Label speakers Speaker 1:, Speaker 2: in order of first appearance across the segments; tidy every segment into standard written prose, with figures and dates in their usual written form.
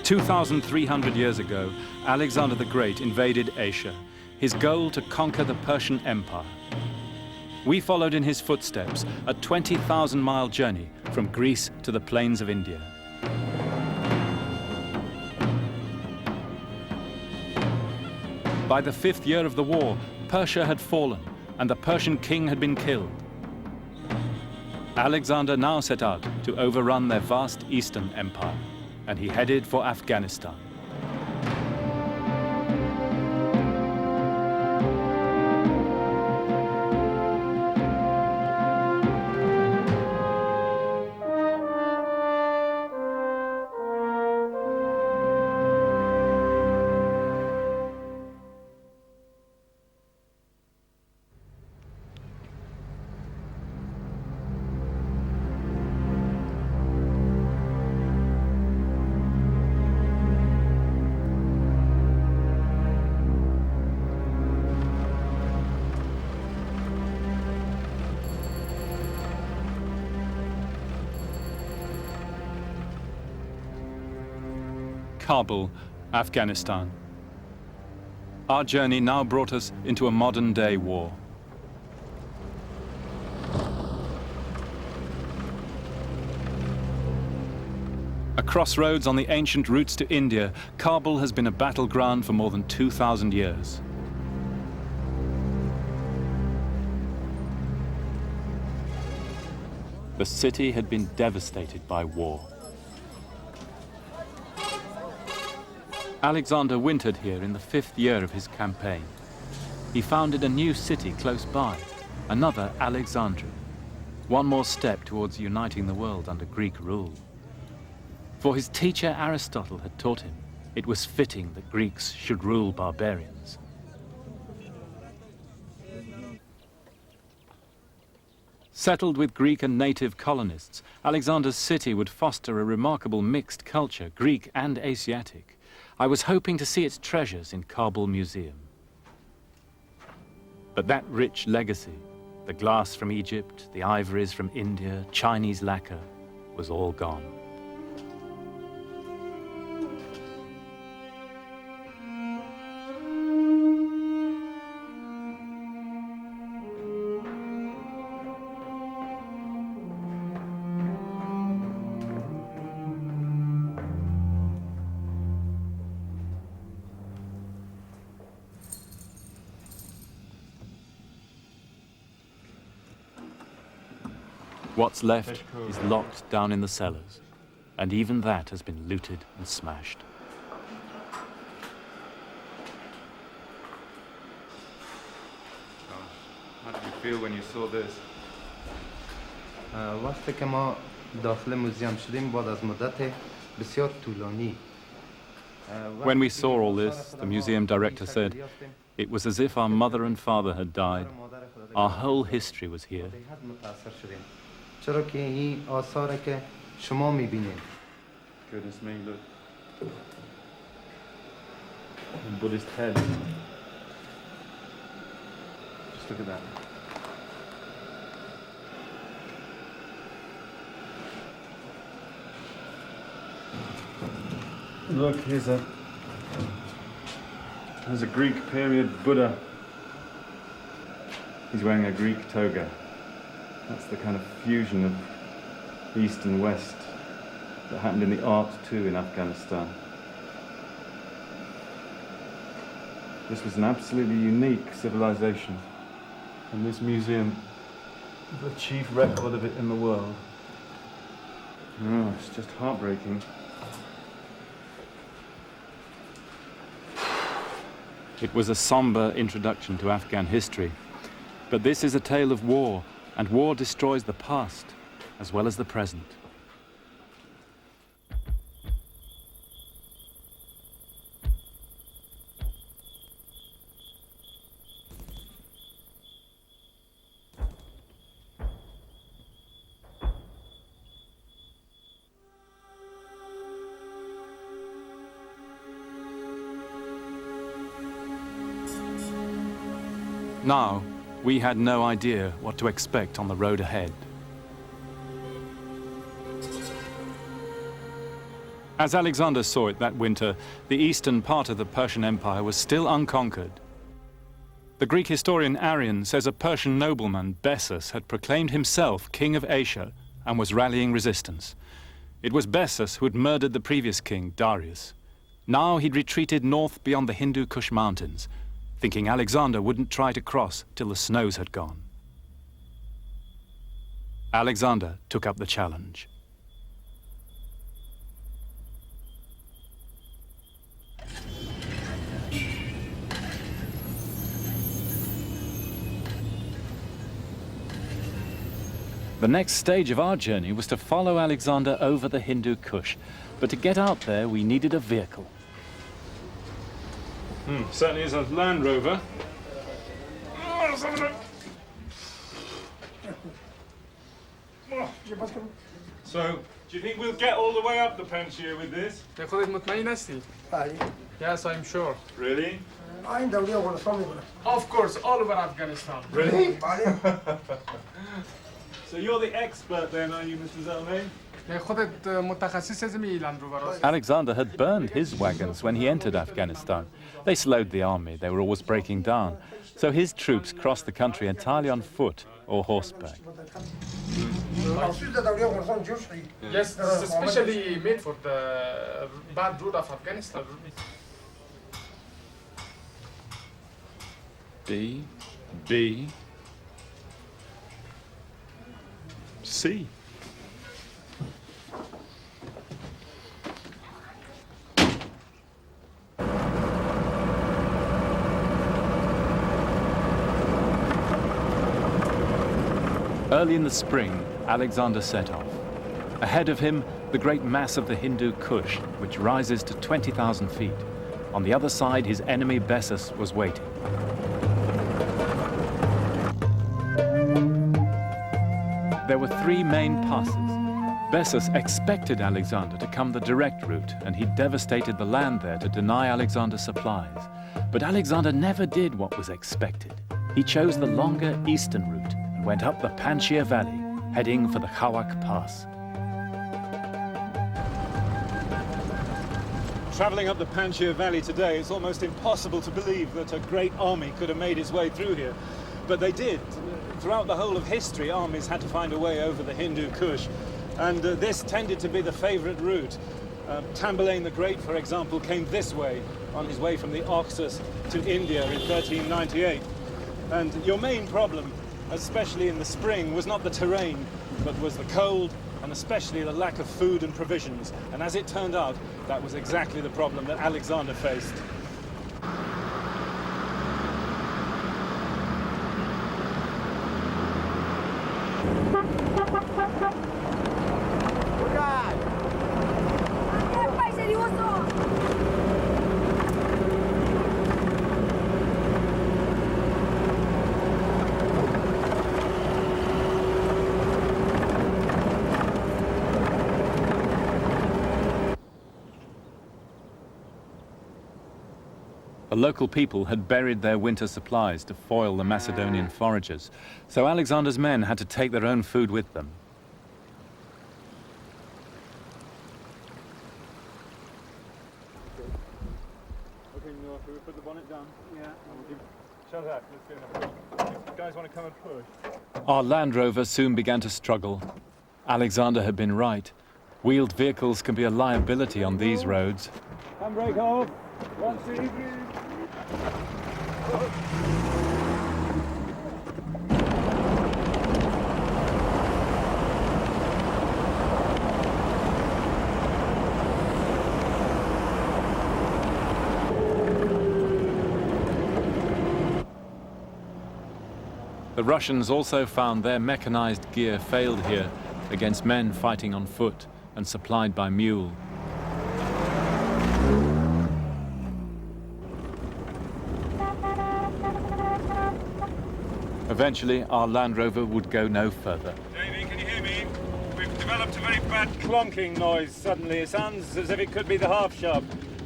Speaker 1: 2,300 years ago, Alexander the Great invaded Asia, his goal to conquer the Persian Empire. We followed in his footsteps a 20,000-mile journey from Greece to the plains of India. By the 5th year of the war, Persia had fallen and the Persian king had been killed. Alexander now set out to overrun their vast eastern empire, and he headed for Afghanistan. Kabul, Afghanistan. Our journey now brought us into a modern-day war. A crossroads on the ancient routes to India, Kabul has been a battleground for more than 2,000 years. The city had been devastated by war. Alexander wintered here in the 5th year of his campaign. He founded a new city close by, another Alexandria, one more step towards uniting the world under Greek rule. For his teacher Aristotle had taught him it was fitting that Greeks should rule barbarians. Settled with Greek and native colonists, Alexander's city would foster a remarkable mixed culture, Greek and Asiatic. I was hoping to see its treasures in Kabul Museum. But that rich legacy, the glass from Egypt, the ivories from India, Chinese lacquer, was all gone. What's left is locked down in the cellars, and even that has been looted and smashed.
Speaker 2: How did you feel when you saw this?
Speaker 3: وقتی که ما داخل موزیم شدیم بعد از مدت بسیار طولانی.
Speaker 1: When we saw all this, the museum director said, it was as if our mother and father had died. Our whole history was here.
Speaker 3: چرا که این آثاری که شما می‌بینید.
Speaker 2: Goodness me, look. The Buddhist head. Just look at that. Look, there's a Greek period Buddha. He's wearing a Greek toga. That's the kind of fusion of East and West that happened in the art too in Afghanistan. This was an absolutely unique civilization, and this museum, the chief record of it in the world. Oh, it's just heartbreaking.
Speaker 1: It was a somber introduction to Afghan history, but this is a tale of war, and war destroys the past as well as the present. Now, we had no idea what to expect on the road ahead. As Alexander saw it that winter, the eastern part of the Persian Empire was still unconquered. The Greek historian Arrian says a Persian nobleman, Bessus, had proclaimed himself king of Asia and was rallying resistance. It was Bessus who had murdered the previous king, Darius. Now he'd retreated north beyond the Hindu Kush mountains, thinking Alexander wouldn't try to cross till the snows had gone. Alexander took up the challenge. The next stage of our journey was to follow Alexander over the Hindu Kush. But to get out there, we needed a vehicle.
Speaker 2: Certainly is a Land Rover. So, do you think we'll get all the way up the Panjshir with this?
Speaker 4: خودت مطمئن هستی؟ Yes, I'm sure.
Speaker 2: Really?
Speaker 5: این دوله افغانستان میکنه.
Speaker 4: Of course, all over Afghanistan.
Speaker 2: Really?
Speaker 5: بله.
Speaker 2: So you're the expert then, are you, Mr. Zalmay?
Speaker 4: خودت متخصص زمین Land Rover هستی.
Speaker 1: Alexander had burned his wagons when he entered Afghanistan. They slowed the army, they were always breaking down. So his troops crossed the country entirely on foot or horseback.
Speaker 5: مخصوص دوله افغانستان جوش شدی.
Speaker 4: Yes, this is especially made for the bad road of Afghanistan.
Speaker 1: B, B, C. Early in the spring, Alexander set off. Ahead of him, the great mass of the Hindu Kush, which rises to 20,000 feet. On the other side, his enemy Bessus was waiting. There were three main passes. Bessus expected Alexander to come the direct route, and he devastated the land there to deny Alexander supplies. But Alexander never did what was expected. He chose the longer eastern route and went up the Panjshir Valley, heading for the Khawak Pass.
Speaker 2: Travelling up the Panjshir Valley today, it's almost impossible to believe that a great army could have made its way through here. But they did. Throughout the whole of history, armies had to find a way over the Hindu Kush. And this tended to be the favourite route. Tamburlaine the Great, for example, came this way on his way from the Oxus to India in 1398. And your main problem, especially in the spring, was not the terrain, but was the cold and especially the lack of food and provisions. And as it turned out, that was exactly the problem that Alexander faced.
Speaker 1: The local people had buried their winter supplies to foil the Macedonian foragers, so Alexander's men had to take their own food with them.
Speaker 2: Okay, Noah, can we put the bonnet down? Yeah. Shut up, let's go now. You guys want to come and push?
Speaker 1: Our Land Rover soon began to struggle. Alexander had been right. Wheeled vehicles can be a liability on these roads.
Speaker 2: Handbrake off. 1, 2, 3.
Speaker 1: The Russians also found their mechanized gear failed here against men fighting on foot and supplied by mule. Eventually, our Land Rover would go no further.
Speaker 2: Davey, can you hear me? We've developed a very bad clonking noise suddenly. It sounds as if it could be the half shop.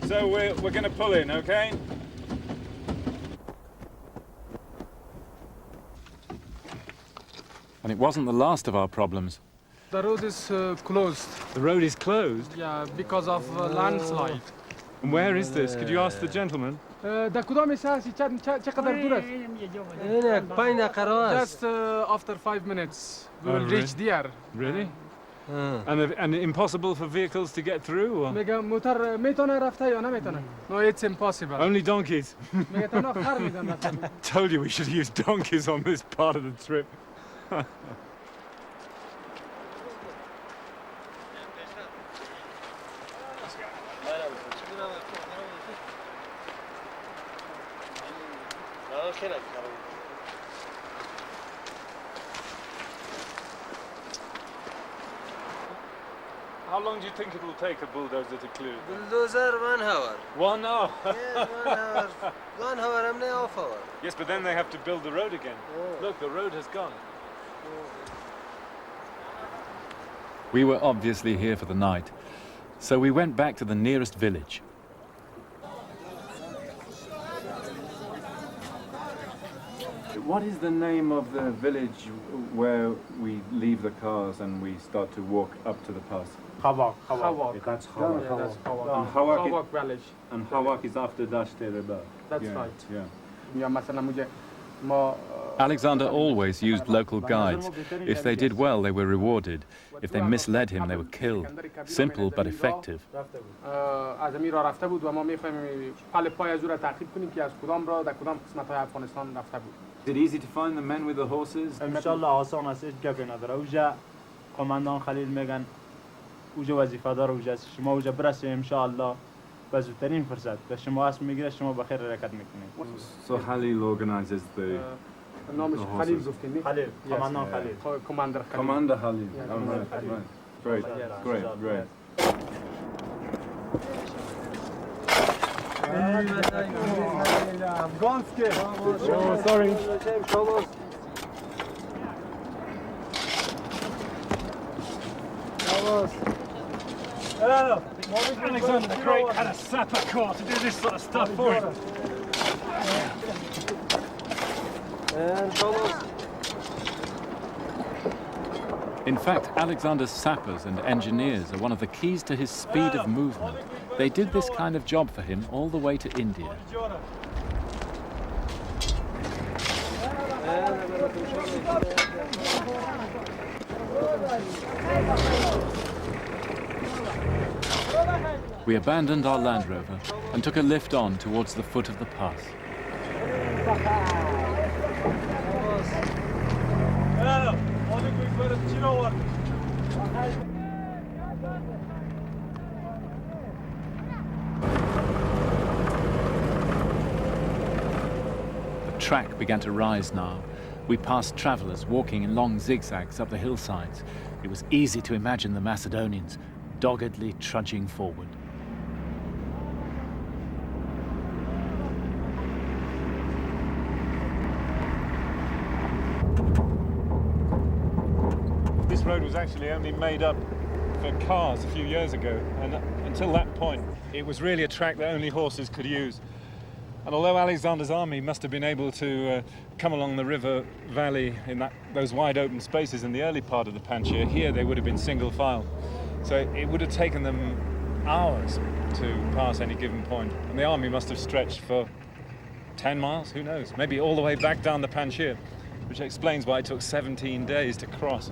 Speaker 2: So we're going to pull in, okay?
Speaker 1: And it wasn't the last of our problems.
Speaker 4: The road is closed.
Speaker 2: The road is closed?
Speaker 4: Yeah, because of landslide.
Speaker 2: And where is this? Could you ask the gentleman?
Speaker 4: در کدام حصه هستی؟ چقدر دور است؟
Speaker 3: اینه 5 دقیقه راه است.
Speaker 4: Just after 5 minutes we
Speaker 2: Oh,
Speaker 4: will reach
Speaker 2: really?
Speaker 4: there.
Speaker 2: Really? And impossible for vehicles to get through? Or?
Speaker 4: میگم موتر میتونه رفته یا نمیتونه؟ No, it's impossible.
Speaker 2: Only donkeys.
Speaker 4: میگه تنها خر میدن رفته.
Speaker 2: Told you we should use donkeys on this part of the trip. How long do you think it will take a bulldozer to clear it?
Speaker 3: بلدوزر 1 hour.
Speaker 2: 1 hour.
Speaker 3: Yes, 1 hour. 1 hour I'm not off hour.
Speaker 2: Yes, but then they have to build the road again. Look, the road has gone.
Speaker 1: We were obviously here for the night, so we went back to the nearest village. What is the name of the village where we leave the cars and we start to walk up to the pass?
Speaker 4: Hawak.
Speaker 6: That's
Speaker 4: Yeah, that's Hawak.
Speaker 2: Hawak
Speaker 4: Hawak village.
Speaker 2: And Hawak is after Dasht Reba.
Speaker 4: That's
Speaker 2: Yeah,
Speaker 4: right.
Speaker 2: Yeah.
Speaker 4: یا مثلا مجھے ما
Speaker 1: Alexander always used local guides. If they did well, they were rewarded. If they misled him, they were killed. Simple but effective.
Speaker 4: از امیر راه رفته بود و ما می‌خوایم پل پای از او را تعقیب کنیم که از کدام راه در کدام قسمت‌های افغانستان رفته بود.
Speaker 2: Is it easy to find the men with the horses?
Speaker 6: انشالله آسان است هیچ گپی نداره اوجا قماندان خلیل میگن اوجا وظیفه دار اوجا شما اوجا برسید انشالله به زودترین فرصت به شما اسم میگیره شما بخیر حرکت میکنید.
Speaker 2: So Halil organizes the...
Speaker 4: نامش خلیل گفتیم.
Speaker 6: خلیل
Speaker 4: Yes.
Speaker 6: قماندان خلیل.
Speaker 4: کماندر خلیل.
Speaker 2: Commander Halil.
Speaker 4: Yeah,
Speaker 2: Oh, right,
Speaker 4: Commander
Speaker 2: right. Great, great, great.
Speaker 6: Oh, sorry.
Speaker 2: Alexander the Great had a sapper corps to do this sort of stuff for him.
Speaker 1: In fact, Alexander's sappers and engineers are one of the keys to his speed of movement. They did this kind of job for him all the way to India. We abandoned our Land Rover and took a lift on towards the foot of the pass. The track began to rise now. We passed travelers walking in long zigzags up the hillsides. It was easy to imagine the Macedonians doggedly trudging forward.
Speaker 2: This road was actually only made up for cars a few years ago, and until that point, it was really a track that only horses could use. And although Alexander's army must have been able to come along the river valley in those wide open spaces in the early part of the Panjshir, here they would have been single file. So it would have taken them hours to pass any given point. And the army must have stretched for 10 miles, who knows, maybe all the way back down the Panjshir, which explains why it took 17 days to cross.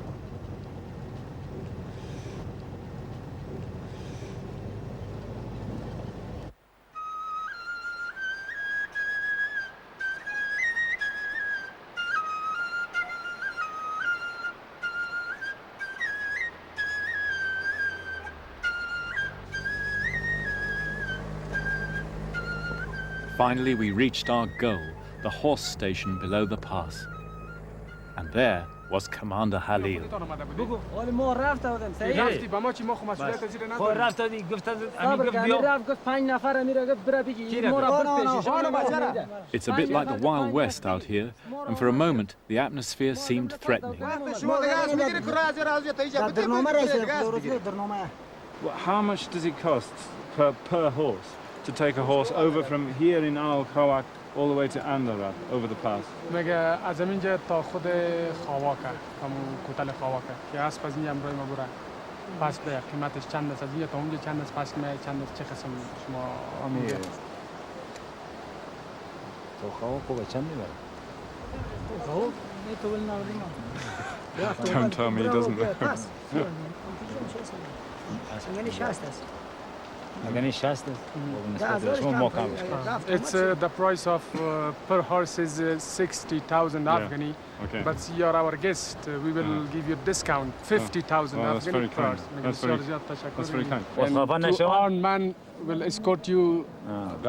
Speaker 1: Finally, we reached our goal, the horse station below the pass. And there was Commander Halil.
Speaker 7: ولی ما رفته بودم
Speaker 4: رفتی با ما چی ما خو مسئولیت زیر
Speaker 7: خب
Speaker 4: نداریم.
Speaker 7: رفته دی گفت رفت گفت 5 نفر میره گفت برا بگی ما را برد
Speaker 1: It's a bit like the Wild West out here, and for a moment the atmosphere seemed threatening.
Speaker 2: How much does it cost per horse to take a horse over from here in Al Khawak all the way to Andarat, over the pass.
Speaker 4: میگه از اینجا تا خود خواکه همون کوتل خواکه که اسب از اینجا امروز ما بره پس به قیمتش چند است از اینجا تا اونجا چند است پس میای چند است چه قسم شما میگه
Speaker 8: تو خواه خوبه چند میبره؟
Speaker 7: خب تو ول ناردیم
Speaker 2: Don't tell me he doesn't know.
Speaker 7: یعنی 60 است
Speaker 8: مگه 60 است؟ نسبت شما ما کم
Speaker 4: It's the price of per horse is 60,000 Afghani.
Speaker 2: Okay.
Speaker 4: But you're our guest. We will give you discount 50,000
Speaker 2: that's very
Speaker 4: Afghani
Speaker 2: kind.
Speaker 4: first.
Speaker 2: That's very kind.
Speaker 4: And two armed men will escort you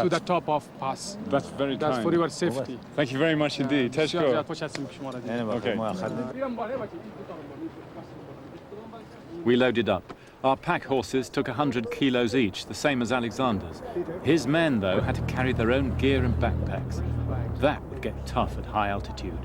Speaker 4: to the top of pass.
Speaker 2: That's very
Speaker 4: That's
Speaker 2: kind.
Speaker 4: for your safety.
Speaker 2: Thank you very much indeed.
Speaker 4: بسیار
Speaker 2: Teshko.
Speaker 4: خوش هستیم که شما را دیدیم.
Speaker 8: یعنی با
Speaker 2: Okay.
Speaker 8: ما خدمت
Speaker 1: We loaded up. Our pack horses took 100 kilos each, the same as Alexander's. His men, though, had to carry their own gear and backpacks. That would get tough at high altitude.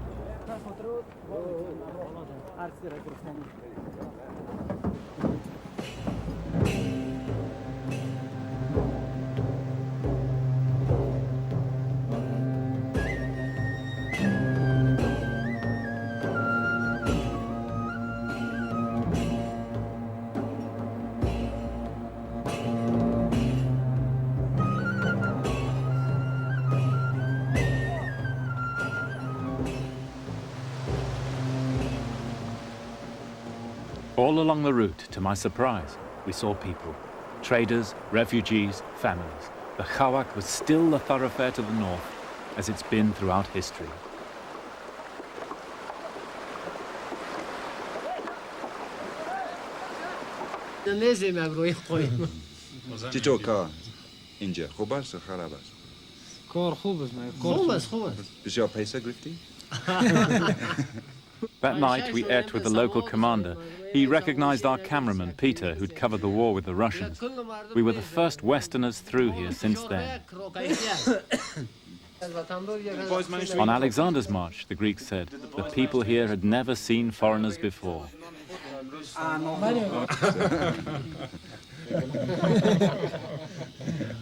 Speaker 1: All along the route, to my surprise, we saw people. Traders, refugees, families. The Khawak was still the thoroughfare to the north, as it's been throughout history.
Speaker 9: چطور کار اینجا خوب است و خراب است؟
Speaker 7: کار خوب است خوب است
Speaker 9: بسیار پیسه گرفتی؟
Speaker 1: That night, we ate with the local commander. He recognized our cameraman, Peter, who'd covered the war with the Russians. We were the first Westerners through here since then. On Alexander's march, the Greeks said, the people here had never seen foreigners before.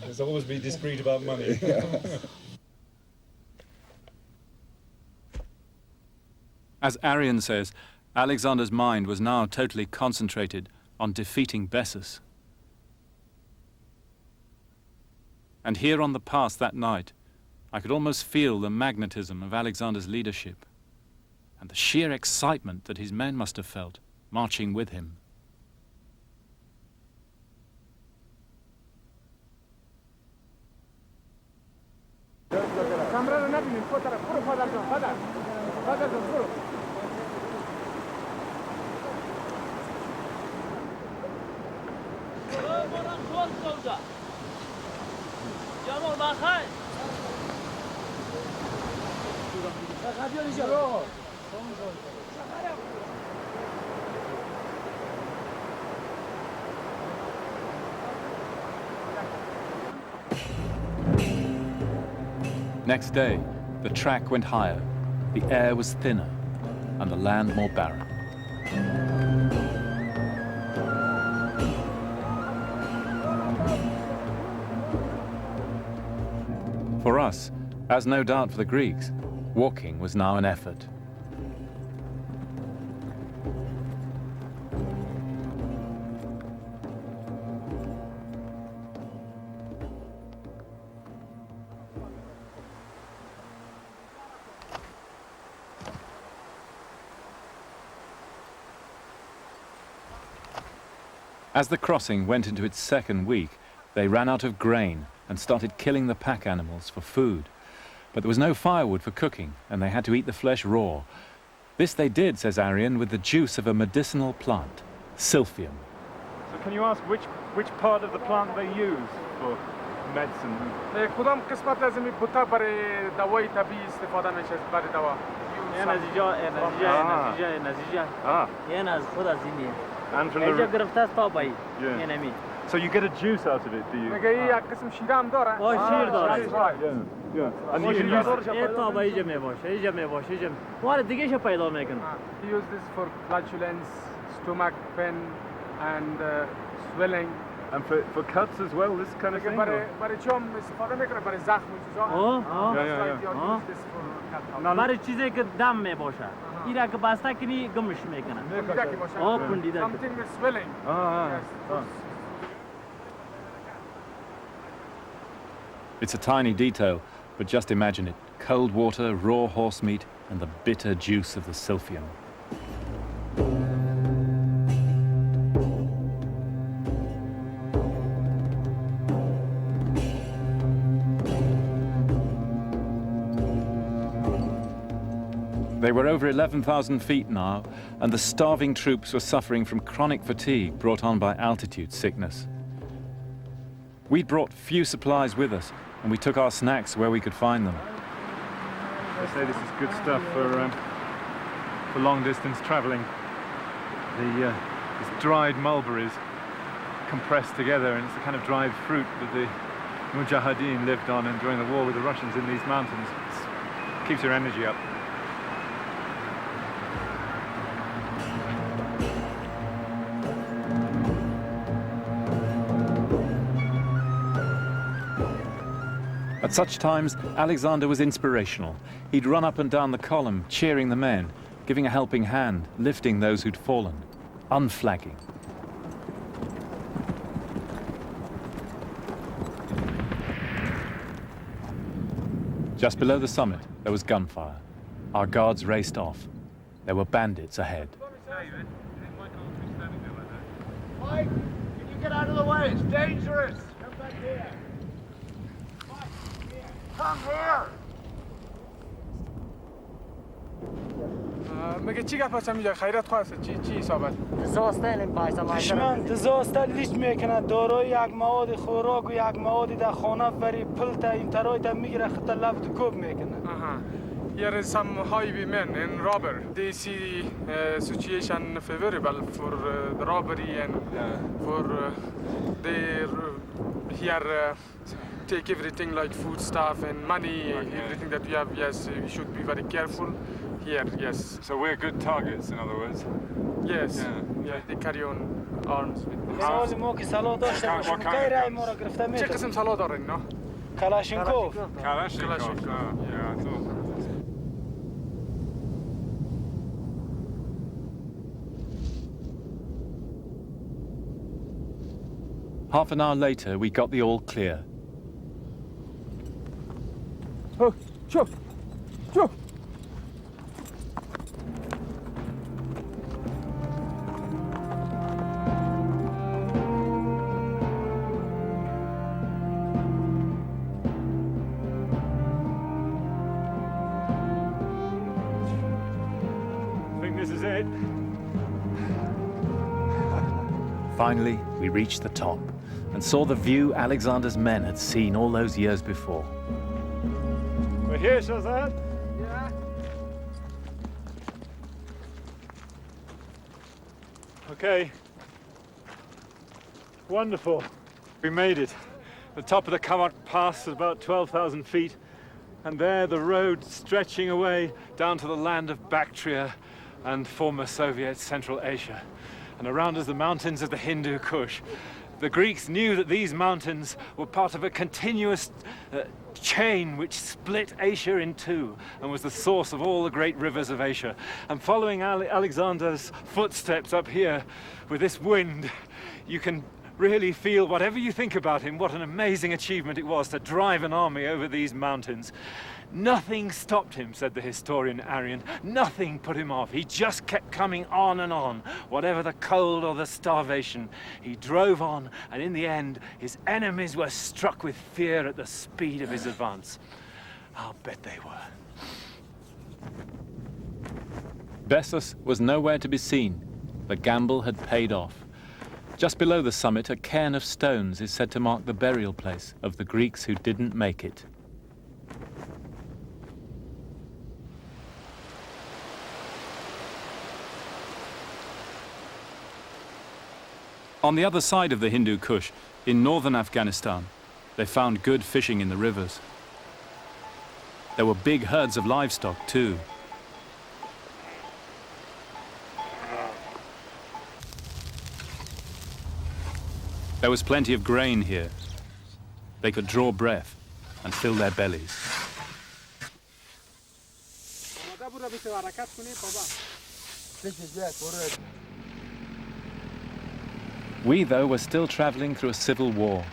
Speaker 2: Let's always be discreet about money.
Speaker 1: As Arian says, Alexander's mind was now totally concentrated on defeating Bessus. And here on the pass that night, I could almost feel the magnetism of Alexander's leadership and the sheer excitement that his men must have felt marching with him. Next day, the track went higher, the air was thinner, and the land more barren. For us, as no doubt for the Greeks, walking was now an effort. As the crossing went into its second week, they ran out of grain and started killing the pack animals for food. But there was no firewood for cooking, and they had to eat the flesh raw. This they did, says Arian, with the juice of a medicinal plant, Silphium.
Speaker 2: So can you ask which part of the plant they use for medicine?
Speaker 4: کدام قسمت از این بوتا برای دوای طبیعی استفاده میشه برای دوا؟
Speaker 7: یعنی از خود از اینیه
Speaker 2: And from
Speaker 7: اینجا
Speaker 2: the...
Speaker 7: گرفته است تا بایی
Speaker 2: Yeah.
Speaker 7: یعنی
Speaker 2: So you get a juice out of it, do you?
Speaker 4: میگه این یک قسم شیر هم داره.
Speaker 7: شیر داره.
Speaker 2: Yeah, yeah. And you can use...
Speaker 7: این تا بایی اینجا میباشه اینجا میباشه اینجا وارد دیگه شو پیدا میکنه
Speaker 4: He used this for flatulence, stomach pain, and swelling.
Speaker 2: And for cuts as well, this kind of thing?
Speaker 4: برای چی هم استفاده میکنه؟ برای زخم و چیزا؟
Speaker 6: برای چیزی که دم میباشه این را که بسته کنی گمش میکنه پوندیده
Speaker 4: Something is swelling.
Speaker 1: It's a tiny detail, but just imagine it. Cold water, raw horse meat, and the bitter juice of the silphium. They were over 11,000 feet now, and the starving troops were suffering from chronic fatigue brought on by altitude sickness. We'd brought few supplies with us, and we took our snacks where we could find them.
Speaker 2: They say this is good stuff for long-distance travelling. It's dried mulberries compressed together, and it's the kind of dried fruit that the Mujahideen lived on and during the war with the Russians in these mountains. It keeps your energy up.
Speaker 1: At such times, Alexander was inspirational. He'd run up and down the column, cheering the men, giving a helping hand, lifting those who'd fallen, unflagging. Just below the summit, there was gunfire. Our guards raced off. There were bandits ahead.
Speaker 5: Mike, can you get out of the way? It's dangerous. Come back here. Come here.
Speaker 4: میگه چی گپ هستم اینجا خیرت خواسته چی حسابت
Speaker 7: دشمن دزاسته لیست میکنه دارای یک مواد خوراک و یک مواد در خانه بری پلت این ترای تا میگیره خط لفت کوب میکنه
Speaker 4: Here is some highwaymen and robber. They see situation favorable for the robbery and for they here take everything like food stuff and money, everything that we have. Yes, we should be very careful here. Yes.
Speaker 2: So we're good targets, in other words.
Speaker 4: Yes. Yeah. They carry on arms with them.
Speaker 7: سوال ما که سلاح داشته باشیم کی رای ما را گرفته
Speaker 4: چه
Speaker 7: میتونه
Speaker 4: قسم سلاح دارین نه؟
Speaker 7: کلاشینکوف
Speaker 2: Kalashnikov. Yeah, I thought.
Speaker 1: Half an hour later, we got the all clear.
Speaker 4: Oh, sure.
Speaker 2: I think this is it.
Speaker 1: Finally, we reached the top and saw the view Alexander's men had seen all those years before.
Speaker 2: We're here, Shahzad.
Speaker 4: Yeah.
Speaker 2: Okay. Wonderful. We made it. The top of the Kamak Pass is about 12,000 feet, and there the road stretching away down to the land of Bactria and former Soviet Central Asia. And around us the mountains of the Hindu Kush. The Greeks knew that these mountains were part of a continuous chain which split Asia in two and was the source of all the great rivers of Asia. And following Alexander's footsteps up here with this wind, you can really feel, whatever you think about him, what an amazing achievement it was to drive an army over these mountains. Nothing stopped him, said the historian Arrian. Nothing put him off. He just kept coming on and on, whatever the cold or the starvation. He drove on, and in the end, his enemies were struck with fear at the speed of his advance. I'll bet they were.
Speaker 1: Bessus was nowhere to be seen. The gamble had paid off. Just below the summit, a cairn of stones is said to mark the burial place of the Greeks who didn't make it. On the other side of the Hindu Kush, in northern Afghanistan, they found good fishing in the rivers. There were big herds of livestock too. There was plenty of grain here. They could draw breath and fill their bellies. We, though, were still traveling through a civil war.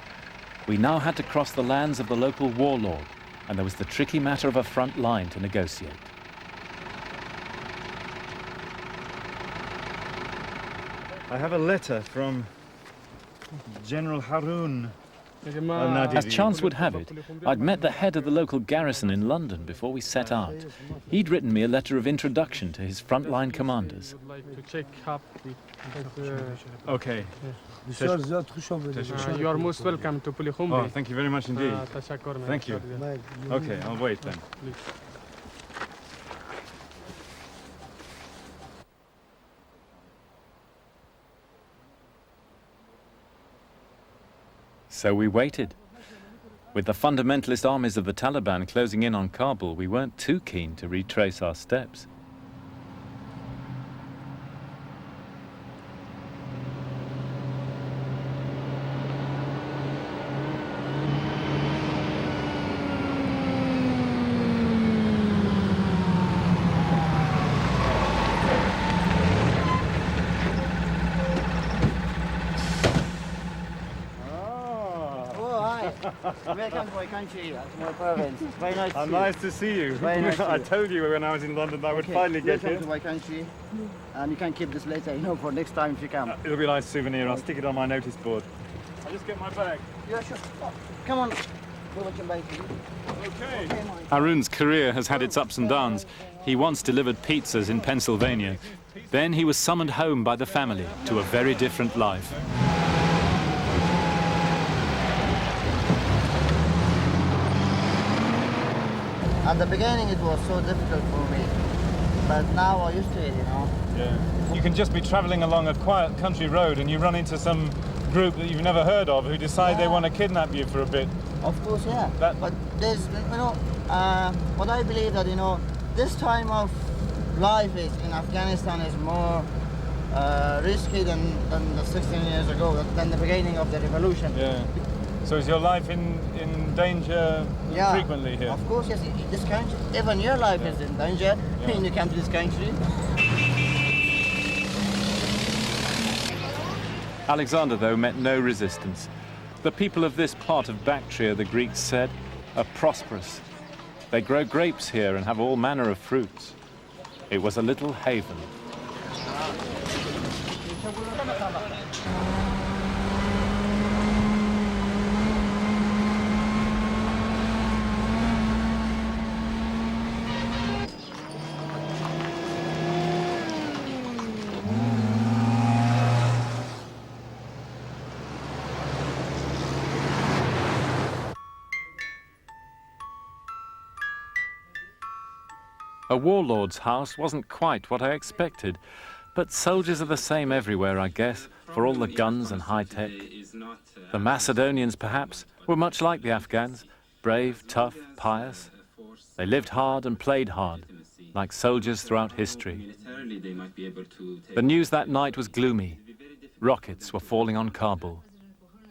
Speaker 1: We now had to cross the lands of the local warlord, and there was the tricky matter of a front line to negotiate.
Speaker 2: I have a letter from General Harun.
Speaker 1: As chance would have it, I'd met the head of the local garrison in London before we set out. He'd written me a letter of introduction to his frontline commanders.
Speaker 2: Okay.
Speaker 4: You are most welcome to Pulikhumbi.
Speaker 2: Oh, thank you very much indeed. Thank you. Okay, I'll wait then.
Speaker 1: So we waited. With the fundamentalist armies of the Taliban closing in on Kabul, we weren't too keen to retrace our steps.
Speaker 5: Welcome to my country, to my province. Very nice to see you.
Speaker 2: Nice to see you.
Speaker 5: Very nice to
Speaker 2: I
Speaker 5: you.
Speaker 2: told you when I was in London I would finally get
Speaker 5: Welcome
Speaker 2: here.
Speaker 5: to my country. And you can keep this later, for next time if you come.
Speaker 2: It'll be a nice souvenir. I'll stick it on my notice board. I'll just get my bag.
Speaker 5: Yeah, sure. Come on.
Speaker 2: Okay.
Speaker 1: Harun's career has had its ups and downs. He once delivered pizzas in Pennsylvania. Then he was summoned home by the family to a very different life.
Speaker 5: At the beginning it was so difficult for me, but now I'm used to it,
Speaker 2: Yeah. You can just be travelling along a quiet country road and you run into some group that you've never heard of who decide they want to kidnap you for a bit.
Speaker 5: Of course, yeah. But there's, what I believe that, this time of life is in Afghanistan is more risky than the 16 years ago, than the beginning of the revolution.
Speaker 2: Yeah. So is your life in danger frequently here?
Speaker 5: Of course, yes. This country, even your life is in danger when you come to this country.
Speaker 1: Alexander, though, met no resistance. The people of this part of Bactria, the Greeks said, are prosperous. They grow grapes here and have all manner of fruits. It was a little haven. A warlord's house wasn't quite what I expected, but soldiers are the same everywhere, I guess, for all the guns and high-tech. The Macedonians, perhaps, were much like the Afghans, brave, tough, pious. They lived hard and played hard, like soldiers throughout history. The news that night was gloomy. Rockets were falling on Kabul.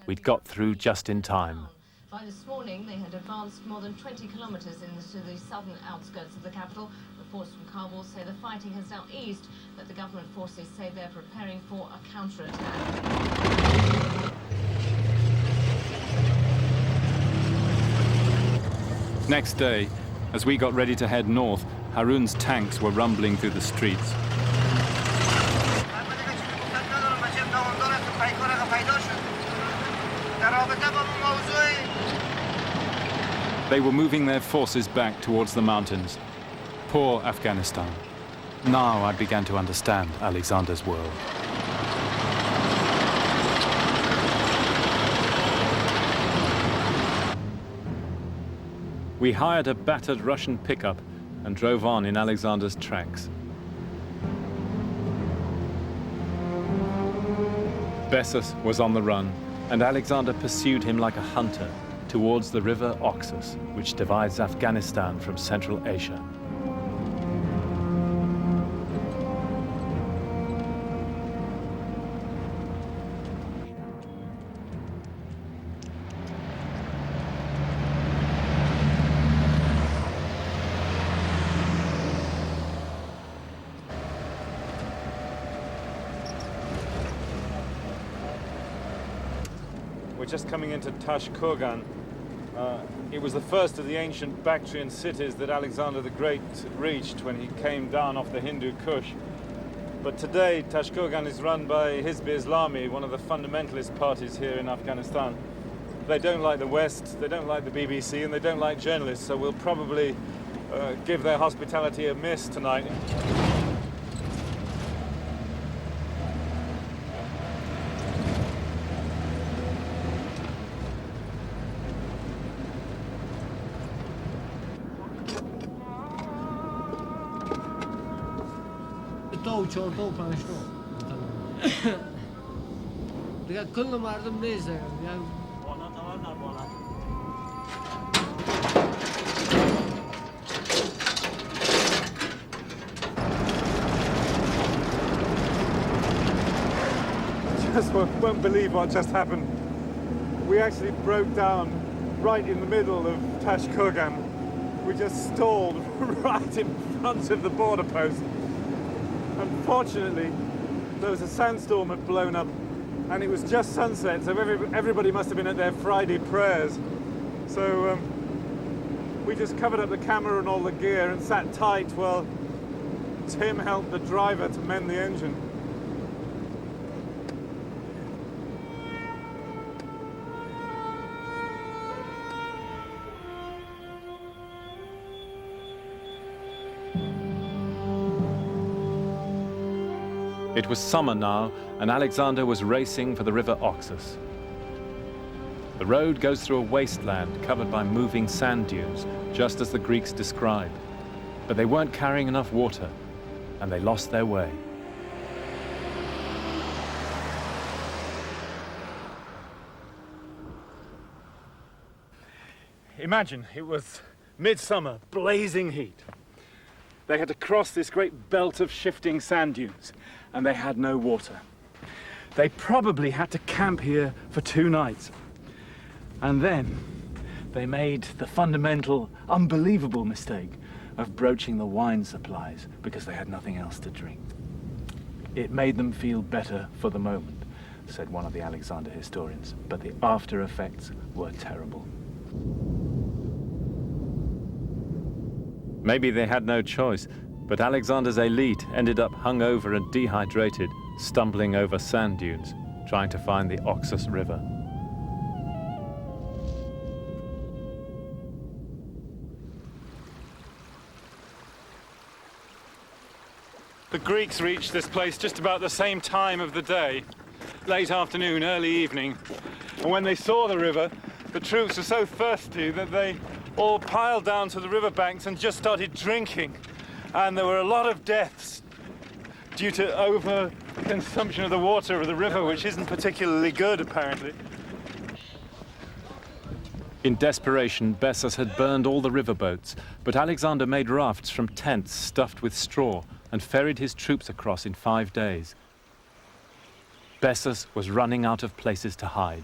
Speaker 1: We'd got through just in time.
Speaker 10: By this morning, they had advanced more than 20 kilometers into the southern outskirts of the capital. Reports from Kabul say the fighting has now eased, but the government forces say they're preparing for a counterattack.
Speaker 1: Next day, as we got ready to head north, Harun's tanks were rumbling through the streets. They were moving their forces back towards the mountains. Poor Afghanistan. Now I began to understand Alexander's world. We hired a battered Russian pickup and drove on in Alexander's tracks. Bessus was on the run, and Alexander pursued him like a hunter towards the river Oxus, which divides Afghanistan from Central Asia.
Speaker 2: just coming into Tash Kurgan. It was the first of the ancient Bactrian cities that Alexander the Great reached when he came down off the Hindu Kush. But today, Tash Kurgan is run by Hizb Islami, one of the fundamentalist parties here in Afghanistan. They don't like the West, they don't like the BBC, and they don't like journalists, so we'll probably give their hospitality a miss tonight.
Speaker 11: تو چهار تا و پنج تا دیگه کل مردم نیست
Speaker 2: Just won't believe what just happened. We actually broke down right in the middle of Tash Kurgan. We just stalled right in front of the border post. Unfortunately, there was a sandstorm had blown up, and it was just sunset, so everybody must have been at their Friday prayers. So we just covered up the camera and all the gear and sat tight while Tim helped the driver to mend the engine.
Speaker 1: It was summer now, and Alexander was racing for the river Oxus. The road goes through a wasteland covered by moving sand dunes, just as the Greeks describe. But they weren't carrying enough water, and they lost their way.
Speaker 2: Imagine, it was midsummer, blazing heat. They had to cross this great belt of shifting sand dunes, and they had no water. They probably had to camp here for 2 nights. And then they made the fundamental, unbelievable mistake of broaching the wine supplies because they had nothing else to drink. It made them feel better for the moment, said one of the Alexander historians, but the after effects were terrible.
Speaker 1: Maybe they had no choice, but Alexander's elite ended up hungover and dehydrated, stumbling over sand dunes, trying to find the Oxus River.
Speaker 2: The Greeks reached this place just about the same time of the day, late afternoon, early evening. And when they saw the river, the troops were so thirsty that they all piled down to the riverbanks and just started drinking. And there were a lot of deaths due to over-consumption of the water of the river, which isn't particularly good, apparently.
Speaker 1: In desperation, Bessus had burned all the riverboats, but Alexander made rafts from tents stuffed with straw and ferried his troops across in 5 days. Bessus was running out of places to hide.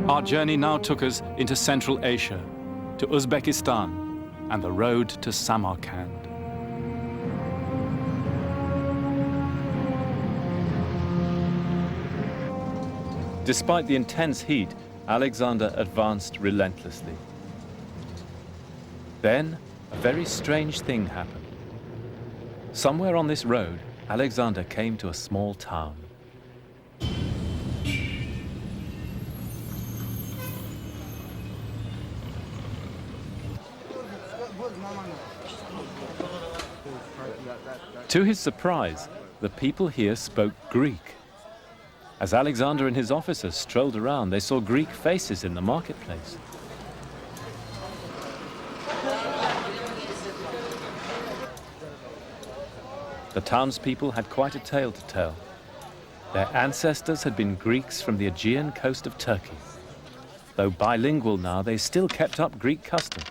Speaker 1: Our journey now took us into Central Asia, to Uzbekistan, and the road to Samarkand. Despite the intense heat, Alexander advanced relentlessly. Then, a very strange thing happened. Somewhere on this road, Alexander came to a small town. To his surprise, the people here spoke Greek. As Alexander and his officers strolled around, they saw Greek faces in the marketplace. The townspeople had quite a tale to tell. Their ancestors had been Greeks from the Aegean coast of Turkey. Though bilingual now, they still kept up Greek customs.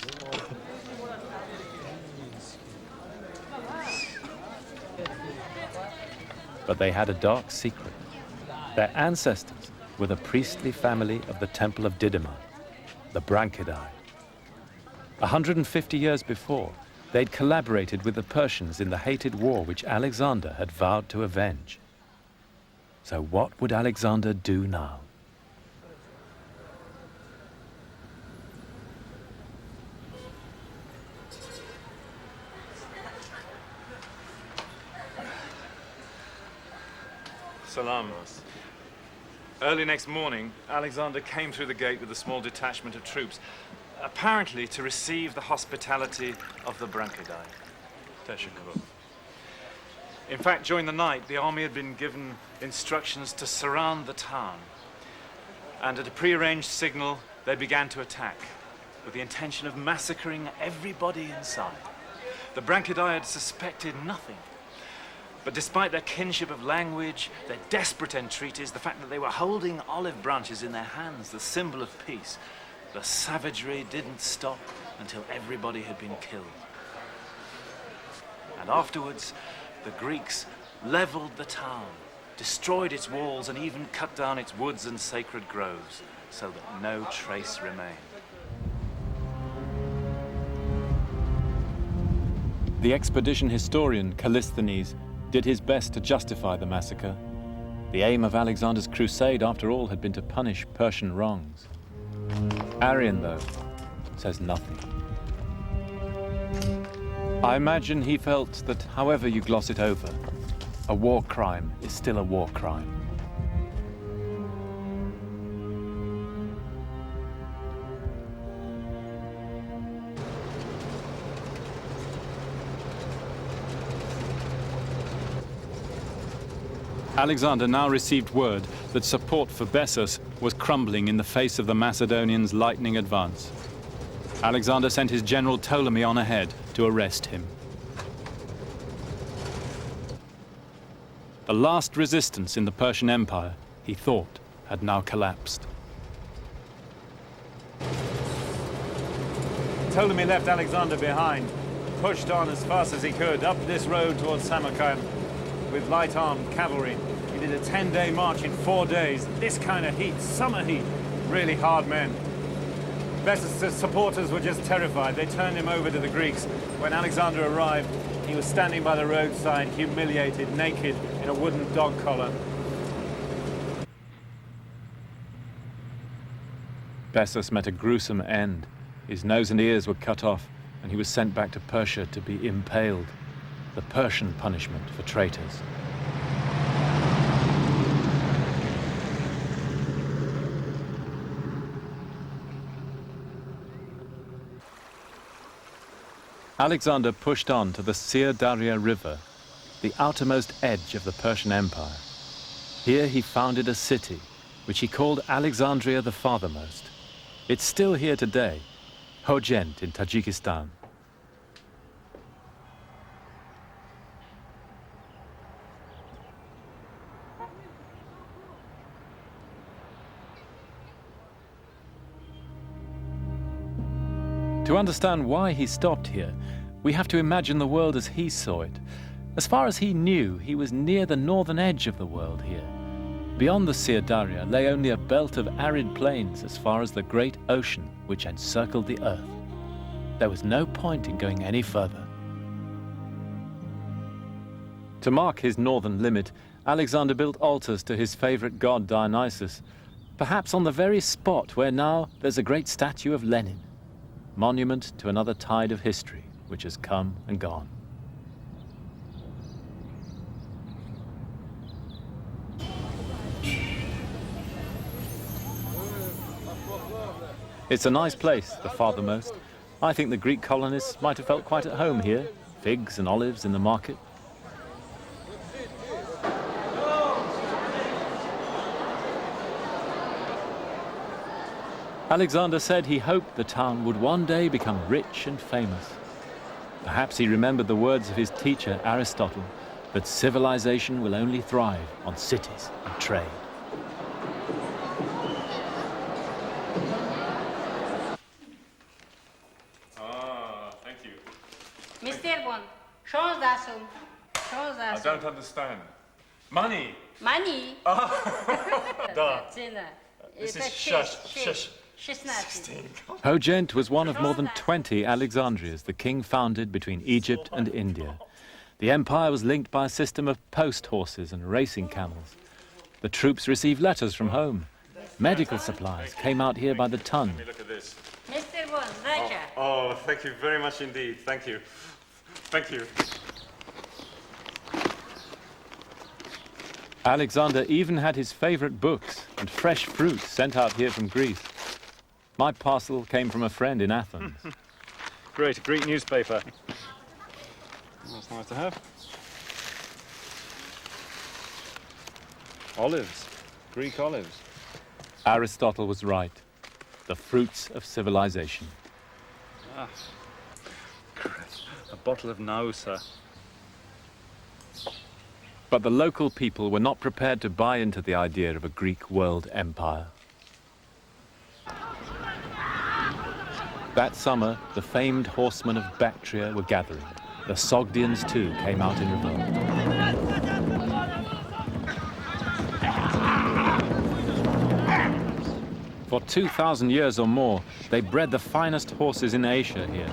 Speaker 1: But they had a dark secret. Their ancestors were the priestly family of the Temple of Didyma, the Branchidae. 150 years before, they'd collaborated with the Persians in the hated war which Alexander had vowed to avenge. So what would Alexander do now?
Speaker 2: Salamos. Early next morning, Alexander came through the gate with a small detachment of troops, apparently to receive the hospitality of the Branchidae. Teşekkür. In fact, during the night, the army had been given instructions to surround the town. And at a prearranged signal, they began to attack, with the intention of massacring everybody inside. The Branchidae had suspected nothing. But despite their kinship of language, their desperate entreaties, the fact that they were holding olive branches in their hands, the symbol of peace, the savagery didn't stop until everybody had been killed. And afterwards, the Greeks leveled the town, destroyed its walls, and even cut down its woods and sacred groves, so that no trace remained.
Speaker 1: The expedition historian Callisthenes did his best to justify the massacre. The aim of Alexander's crusade, after all, had been to punish Persian wrongs. Arrian, though, says nothing. I imagine he felt that however you gloss it over, a war crime is still a war crime. Alexander now received word that support for Bessus was crumbling in the face of the Macedonians' lightning advance. Alexander sent his general Ptolemy on ahead to arrest him. The last resistance in the Persian Empire, he thought, had now collapsed.
Speaker 8: Ptolemy left Alexander behind, pushed on as fast as he could up this road towards Samarkand with light-armed cavalry. He did a 10-day march in 4 days. This kind of heat, summer heat, really hard men. Bessus' supporters were just terrified. They turned him over to the Greeks. When Alexander arrived, he was standing by the roadside, humiliated, naked, in a wooden dog collar.
Speaker 1: Bessus met a gruesome end. His nose and ears were cut off, and he was sent back to Persia to be impaled. The Persian punishment for traitors. Alexander pushed on to the Syr Darya River, the outermost edge of the Persian Empire. Here he founded a city, which he called Alexandria the Farthermost. It's still here today, Khojent in Tajikistan. To understand why he stopped here, we have to imagine the world as he saw it. As far as he knew, he was near the northern edge of the world here. Beyond the Syr Darya lay only a belt of arid plains as far as the great ocean which encircled the earth. There was no point in going any further. To mark his northern limit, Alexander built altars to his favorite god Dionysus, perhaps on the very spot where now there's a great statue of Lenin. Monument to another tide of history which has come and gone. It's a nice place, the Farthermost. I think the Greek colonists might have felt quite at home here. Figs and olives in the market. Alexander said he hoped the town would one day become rich and famous. Perhaps he remembered the words of his teacher, Aristotle, that civilization will only thrive on cities and trade.
Speaker 2: Thank you.
Speaker 12: Mr. Bond, 16 soum.
Speaker 2: I don't understand. Money?
Speaker 12: Money?
Speaker 2: Da.
Speaker 12: Cena.
Speaker 2: This is shush.
Speaker 1: Hojent was one of more than 20 Alexandrias the king founded between Egypt and India. The empire was linked by a system of post horses and racing camels. The troops received letters from home. Medical supplies came out here by the ton.
Speaker 8: Look at this.
Speaker 12: Mr. Bond, Raja.
Speaker 8: Oh, thank you very much indeed. Thank you. Thank you.
Speaker 1: Alexander even had his favorite books and fresh fruit sent out here from Greece. My parcel came from a friend in Athens.
Speaker 8: Great, a Greek newspaper. That's nice to have. Olives, Greek olives.
Speaker 1: Aristotle was right. The fruits of civilization.
Speaker 8: Ah, a bottle of Nausa.
Speaker 1: But the local people were not prepared to buy into the idea of a Greek world empire. That summer, the famed horsemen of Bactria were gathering. The Sogdians too came out in revolt. For 2,000 years or more, they bred the finest horses in Asia here,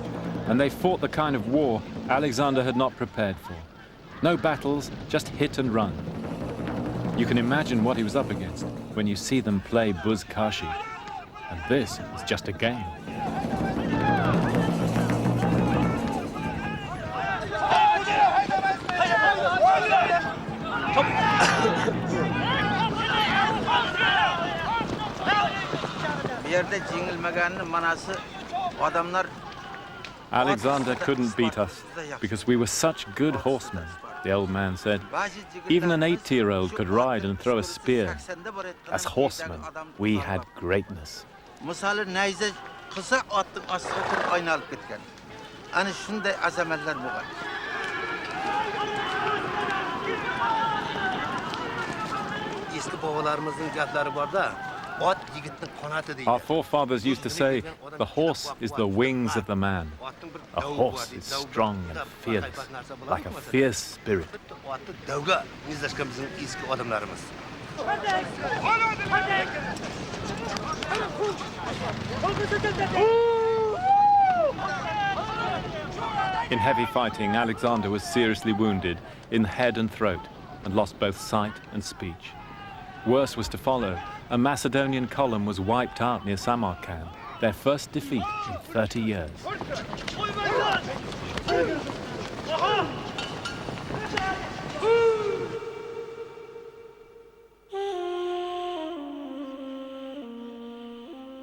Speaker 1: and they fought the kind of war Alexander had not prepared for. No battles, just hit and run. You can imagine what he was up against when you see them play Buzkashi. And this is just a game. Alexander couldn't beat us because we were such good horsemen, the old man said. Even an 80-year-old could ride and throw a spear. As horsemen, we had greatness. Our forefathers used to say, the horse is the wings of the man. A horse is strong and fearless, like a fierce spirit. In heavy fighting, Alexander was seriously wounded in the head and throat and lost both sight and speech. Worse was to follow. A Macedonian column was wiped out near Samarkand, their first defeat in 30 years.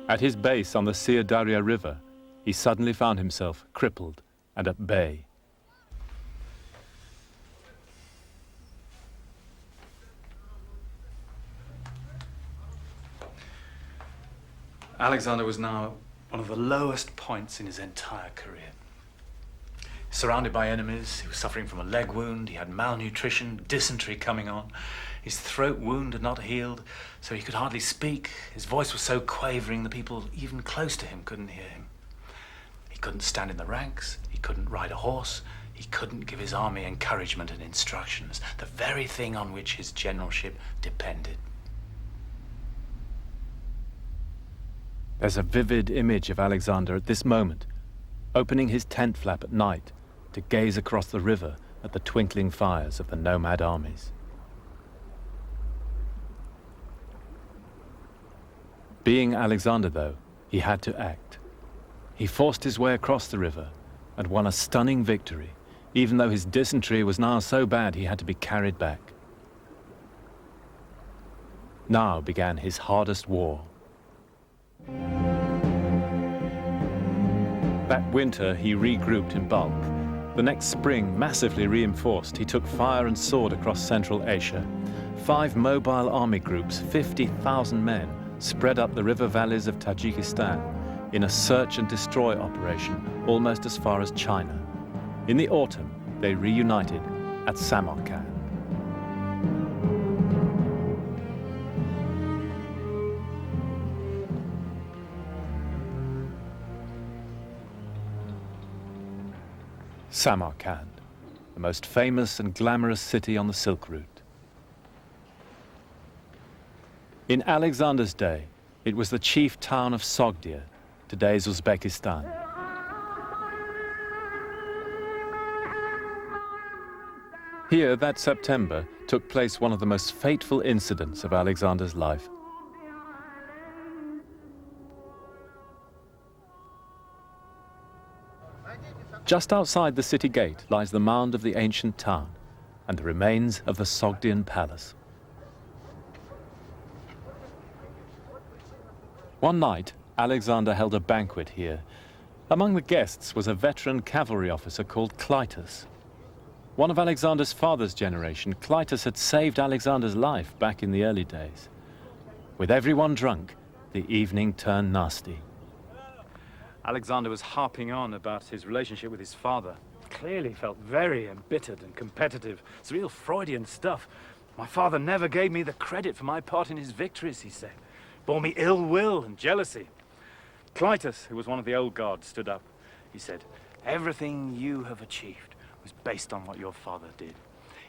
Speaker 1: At his base on the Syr Darya River, he suddenly found himself crippled and at bay.
Speaker 13: Alexander was now one of the lowest points in his entire career. Surrounded by enemies, he was suffering from a leg wound, he had malnutrition, dysentery coming on. His throat wound had not healed, so he could hardly speak. His voice was so quavering the people even close to him couldn't hear him. He couldn't stand in the ranks, he couldn't ride a horse, he couldn't give his army encouragement and instructions, the very thing on which his generalship depended.
Speaker 1: There's a vivid image of Alexander at this moment, opening his tent flap at night to gaze across the river at the twinkling fires of the nomad armies. Being Alexander, though, he had to act. He forced his way across the river and won a stunning victory, even though his dysentery was now so bad he had to be carried back. Now began his hardest war. That winter, he regrouped in bulk. The next spring, massively reinforced, he took fire and sword across Central Asia. 5 mobile army groups, 50,000 men, spread up the river valleys of Tajikistan in a search and destroy operation almost as far as China. In the autumn, they reunited at Samarkand. Samarkand, the most famous and glamorous city on the Silk Route. In Alexander's day, It was the chief town of Sogdia, today's Uzbekistan. Here, that September, took place one of the most fateful incidents of Alexander's life. Just outside the city gate lies the mound of the ancient town and the remains of the Sogdian palace. One night, Alexander held a banquet here. Among the guests was a veteran cavalry officer called Clytus. One of Alexander's father's generation, Clytus had saved Alexander's life back in the early days. With everyone drunk, the evening turned nasty. Alexander was harping on about his relationship with his father.
Speaker 14: Clearly felt very embittered and competitive. It's real Freudian stuff. My father never gave me the credit for my part in his victories, he said. Bore me ill will and jealousy. Clytus, who was one of the old guards, stood up. He said, "Everything you have achieved was based on what your father did.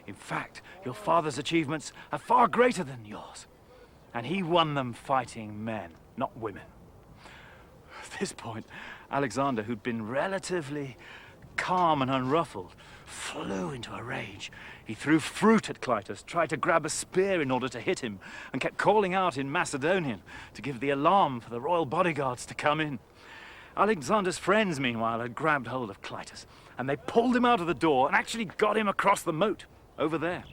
Speaker 14: In fact, your father's achievements are far greater than yours. And he won them fighting men, not women." At this point, Alexander, who'd been relatively calm and unruffled, flew into a rage. He threw fruit at Clytus, tried to grab a spear in order to hit him, and kept calling out in Macedonian to give the alarm for the royal bodyguards to come in. Alexander's friends, meanwhile, had grabbed hold of Clytus, and they pulled him out of the door and actually got him across the moat, over there.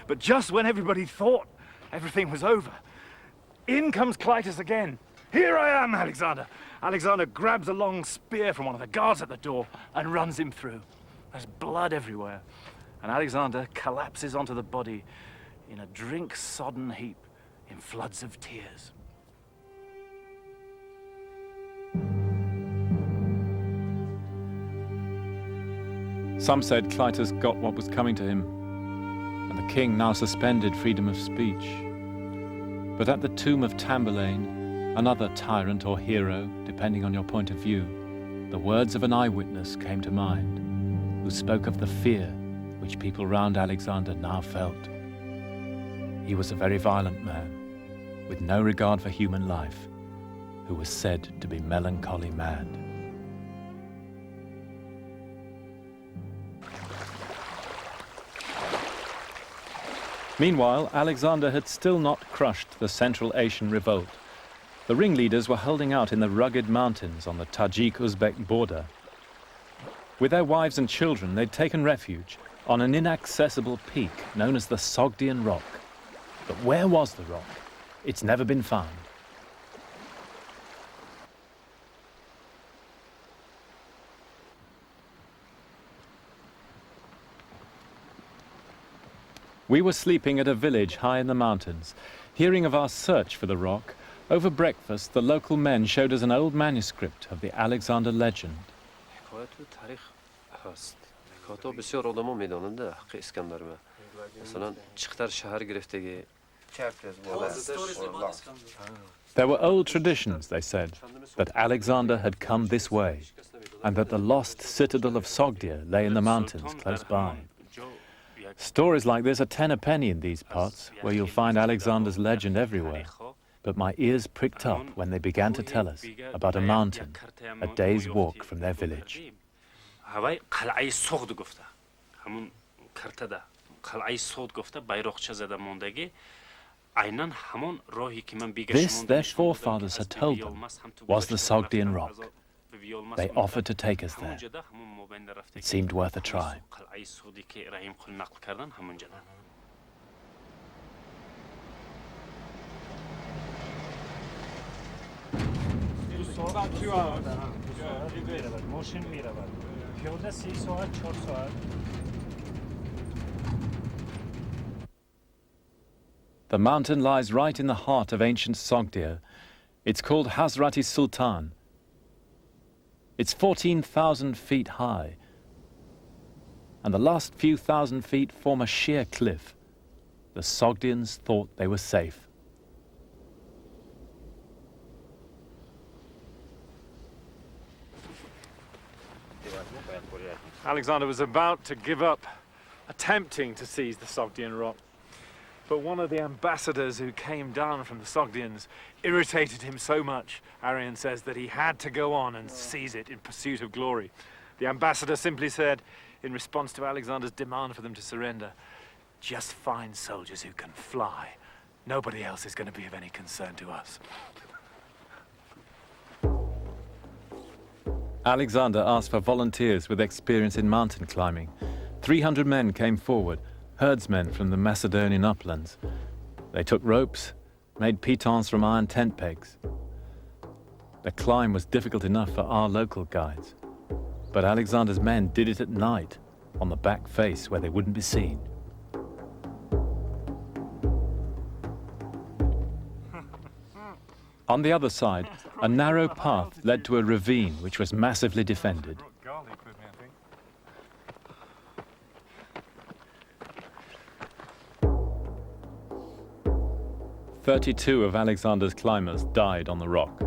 Speaker 14: But just when everybody thought everything was over, in comes Clytus again. "Here I am, Alexander." Alexander grabs a long spear from one of the guards at the door and runs him through. There's blood everywhere, and Alexander collapses onto the body in a drink-sodden heap in floods of tears.
Speaker 1: Some said Clytus got what was coming to him, and the king now suspended freedom of speech. But at the tomb of Tamburlaine, another tyrant or hero, depending on your point of view, the words of an eyewitness came to mind, who spoke of the fear which people round Alexander now felt. He was a very violent man, with no regard for human life, who was said to be melancholy mad. Meanwhile, Alexander had still not crushed the Central Asian revolt. The ringleaders were holding out in the rugged mountains on the Tajik-Uzbek border. With their wives and children, they'd taken refuge on an inaccessible peak known as the Sogdian Rock. But where was the rock? It's never been found. We were sleeping at a village high in the mountains. Hearing of our search for the rock, over breakfast, the local men showed us an old manuscript of the Alexander legend. There were old traditions, they said, that Alexander had come this way, and that the lost citadel of Sogdia lay in the mountains close by. Stories like this are 10 a penny in these parts, where you'll find Alexander's legend everywhere. But my ears pricked up when they began to tell us about a mountain a day's walk from their village. This, their forefathers had told them, was the Sogdian Rock. They offered to take us there. It seemed worth a try. The mountain lies right in the heart of ancient Sogdia. It's called Hazrati Sultan. It's 14,000 feet high, and the last few thousand feet form a sheer cliff. The Sogdians thought they were safe.
Speaker 14: Alexander was about to give up, attempting to seize the Sogdian Rock. But one of the ambassadors who came down from the Sogdians irritated him so much, Arian says, that he had to go on and seize it in pursuit of glory. The ambassador simply said, in response to Alexander's demand for them to surrender, "Just find soldiers who can fly. Nobody else is going to be of any concern to us."
Speaker 1: Alexander asked for volunteers with experience in mountain climbing. 300 men came forward, herdsmen from the Macedonian uplands. They took ropes, made pitons from iron tent pegs. The climb was difficult enough for our local guides, but Alexander's men did it at night, on the back face where they wouldn't be seen. On the other side, a narrow path led to a ravine which was massively defended. 32 of Alexander's climbers died on the rock.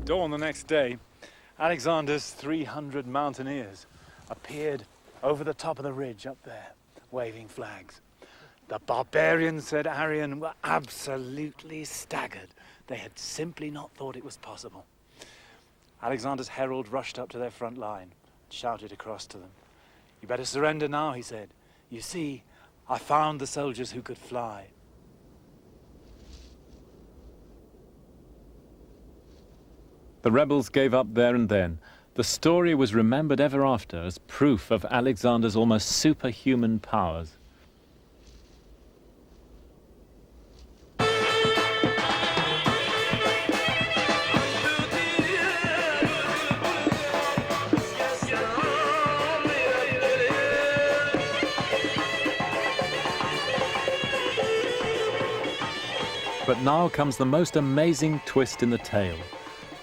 Speaker 14: Dawn the next day, Alexander's 300 mountaineers appeared over the top of the ridge up there, waving flags. The barbarians, said Arian, were absolutely staggered. They had simply not thought it was possible. Alexander's herald rushed up to their front line, shouted across to them. "You better surrender now," he said. "You see, I found the soldiers who could fly."
Speaker 1: The rebels gave up there and then. The story was remembered ever after as proof of Alexander's almost superhuman powers. But now comes the most amazing twist in the tale.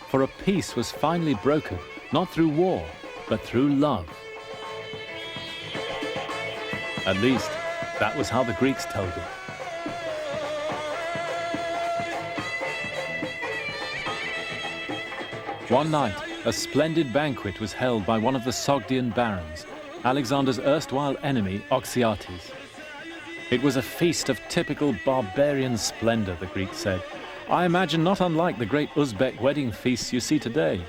Speaker 1: For a peace was finally broken, not through war, but through love. At least, that was how the Greeks told it. One night, a splendid banquet was held by one of the Sogdian barons, Alexander's erstwhile enemy, Oxyates. It was a feast of typical barbarian splendor, the Greeks said. I imagine not unlike the great Uzbek wedding feasts you see today.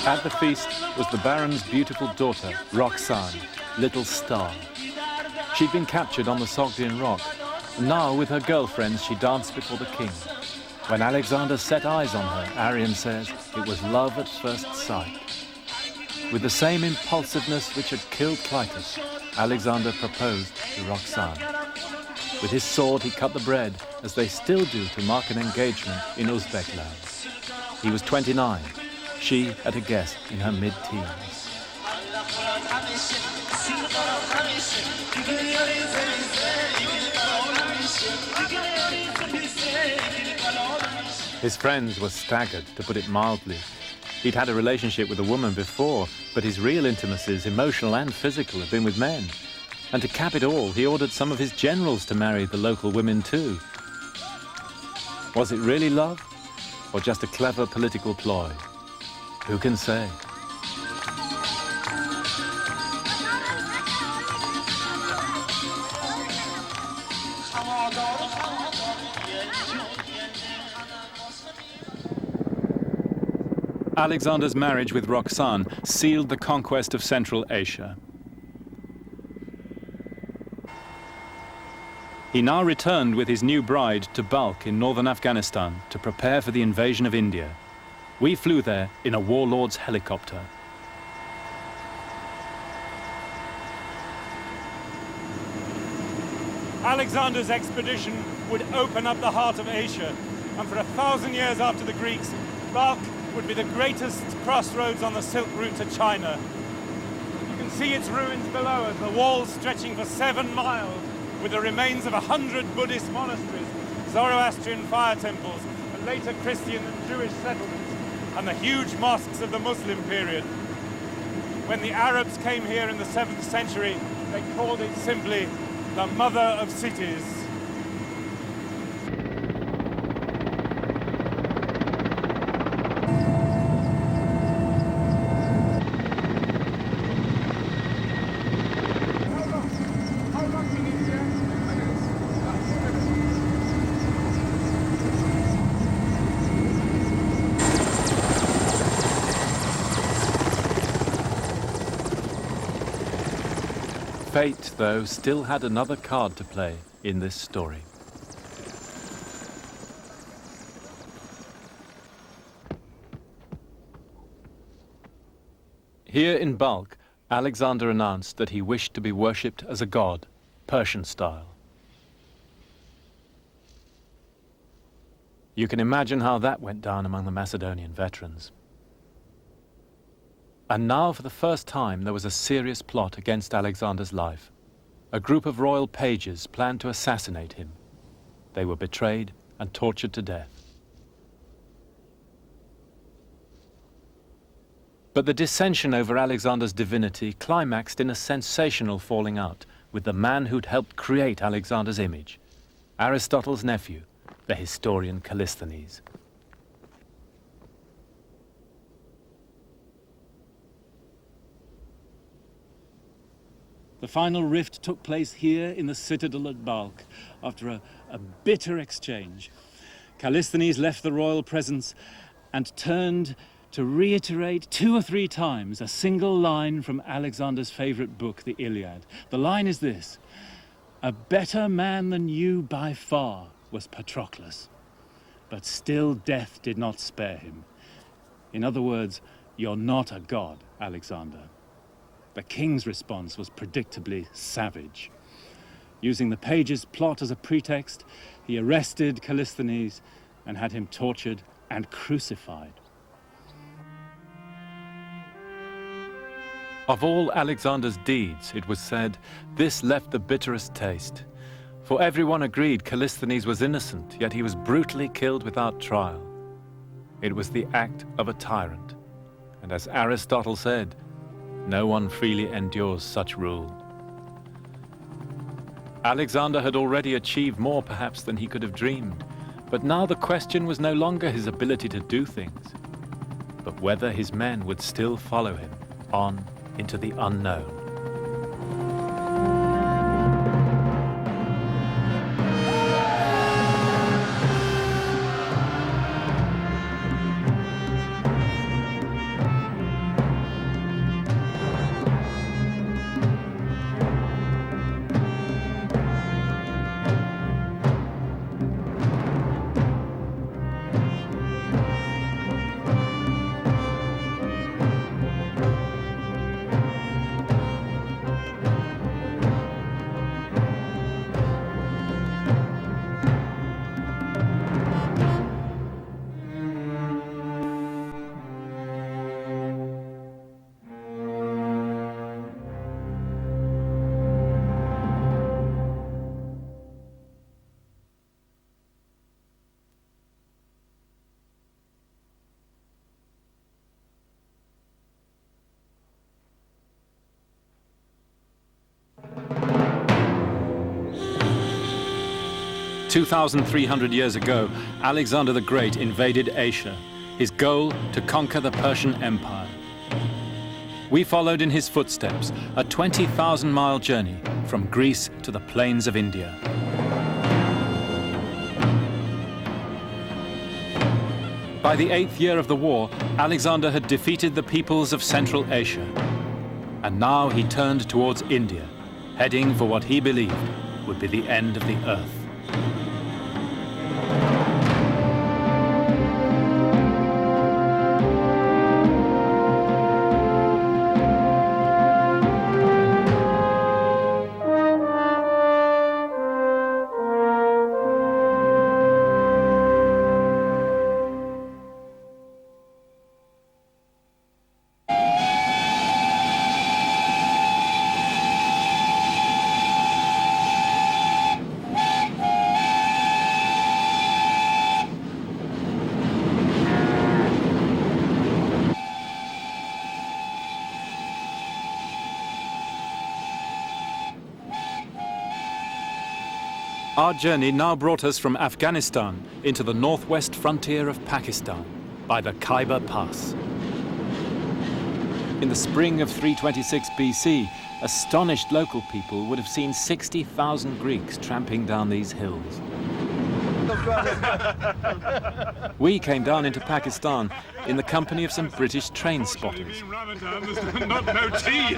Speaker 1: At the feast was the Baron's beautiful daughter, Roxane, Little Star. She'd been captured on the Sogdian rock, and now with her girlfriends she danced before the king. When Alexander set eyes on her, Arian says, it was love at first sight. With the same impulsiveness which had killed Clitus, Alexander proposed to Roxane. With his sword he cut the bread, as they still do to mark an engagement in Uzbek land. He was 29, she at a guess in her mid-teens. His friends were staggered, to put it mildly. He'd had a relationship with a woman before, but his real intimacies, emotional and physical, had been with men. And to cap it all, he ordered some of his generals to marry the local women too. Was it really love, or just a clever political ploy? Who can say? Alexander's marriage with Roxane sealed the conquest of Central Asia. He now returned with his new bride to Balkh in northern Afghanistan to prepare for the invasion of India. We flew there in a warlord's helicopter.
Speaker 14: Alexander's expedition would open up the heart of Asia, and for 1,000 years after the Greeks, Balkh would be the greatest crossroads on the Silk Route to China. You can
Speaker 8: see its ruins below us, the walls stretching for 7 miles, with the remains of 100 Buddhist monasteries, Zoroastrian fire temples, and later Christian and Jewish settlements, and the huge mosques of the Muslim period. When the Arabs came here in the 7th century, they called it simply the Mother of Cities.
Speaker 1: Fate, though, still had another card to play in this story. Here in Balkh, Alexander announced that he wished to be worshipped as a god, Persian style. You can imagine how that went down among the Macedonian veterans. And now, for the first time, there was a serious plot against Alexander's life. A group of royal pages planned to assassinate him. They were betrayed and tortured to death. But the dissension over Alexander's divinity climaxed in a sensational falling out with the man who'd helped create Alexander's image, Aristotle's nephew, the historian Callisthenes.
Speaker 14: The final rift took place here in the citadel at Balkh after a bitter exchange. Callisthenes left the royal presence and turned to reiterate 2 or 3 times a single line from Alexander's favorite book, the Iliad. The line is this: "A better man than you by far was Patroclus, but still death did not spare him." In other words, you're not a god, Alexander. The king's response was predictably savage. Using the page's plot as a pretext, he arrested Callisthenes and had him tortured and crucified.
Speaker 1: Of all Alexander's deeds, it was said, this left the bitterest taste. For everyone agreed Callisthenes was innocent, yet he was brutally killed without trial. It was the act of a tyrant. And as Aristotle said, no one freely endures such rule. Alexander had already achieved more perhaps than he could have dreamed, but now the question was no longer his ability to do things, but whether his men would still follow him on into the unknown. "2,300 years ago, Alexander the Great invaded Asia, his goal to conquer the Persian Empire. We followed in his footsteps, a 20,000-mile journey from Greece to the plains of India. By the 8th year of the war, Alexander had defeated the peoples of Central Asia. And now he turned towards India, heading for what he believed would be the end of the earth. Our journey now brought us from Afghanistan into the northwest frontier of Pakistan by the Khyber Pass. In the spring of 326 BC, astonished local people would have seen 60,000 Greeks tramping down these hills. We came down into Pakistan in the company of some British train spotters.
Speaker 15: Not no tea.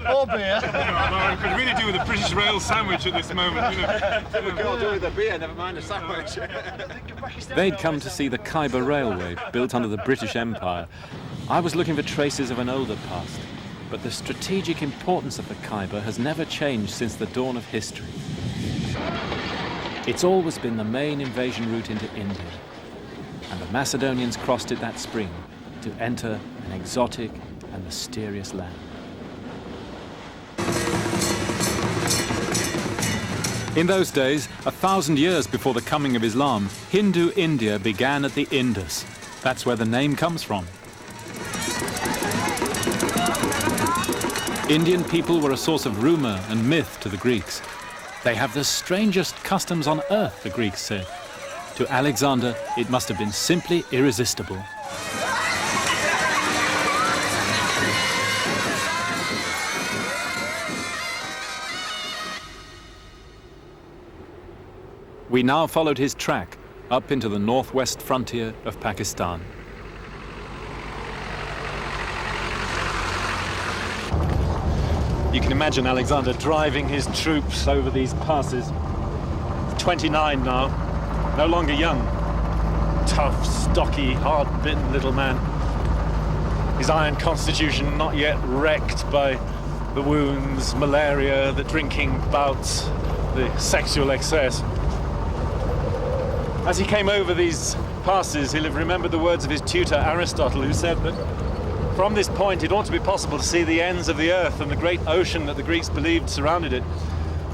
Speaker 5: Or beer.
Speaker 15: I could really do with a British rail sandwich at this moment. You know.
Speaker 9: We could all do with a beer, never mind a sandwich.
Speaker 1: They'd come to see the Khyber Railway, built under the British Empire. I was looking for traces of an older past, but the strategic importance of the Khyber has never changed since the dawn of history. It's always been the main invasion route into India, and the Macedonians crossed it that spring to enter an exotic and mysterious land. In those days, 1,000 years before the coming of Islam, Hindu India began at the Indus. That's where the name comes from. Indian people were a source of rumor and myth to the Greeks. They have the strangest customs on earth, the Greeks said. To Alexander, it must have been simply irresistible. We now followed his track up into the northwest frontier of Pakistan. You can imagine Alexander driving his troops over these passes. He's 29 now, no longer young. Tough, stocky, hard-bitten little man. His iron constitution not yet wrecked by the wounds, malaria, the drinking bouts, the sexual excess. As he came over these passes, he'll have remembered the words of his tutor Aristotle, who said that from this point, it ought to be possible to see the ends of the earth and the great ocean that the Greeks believed surrounded it.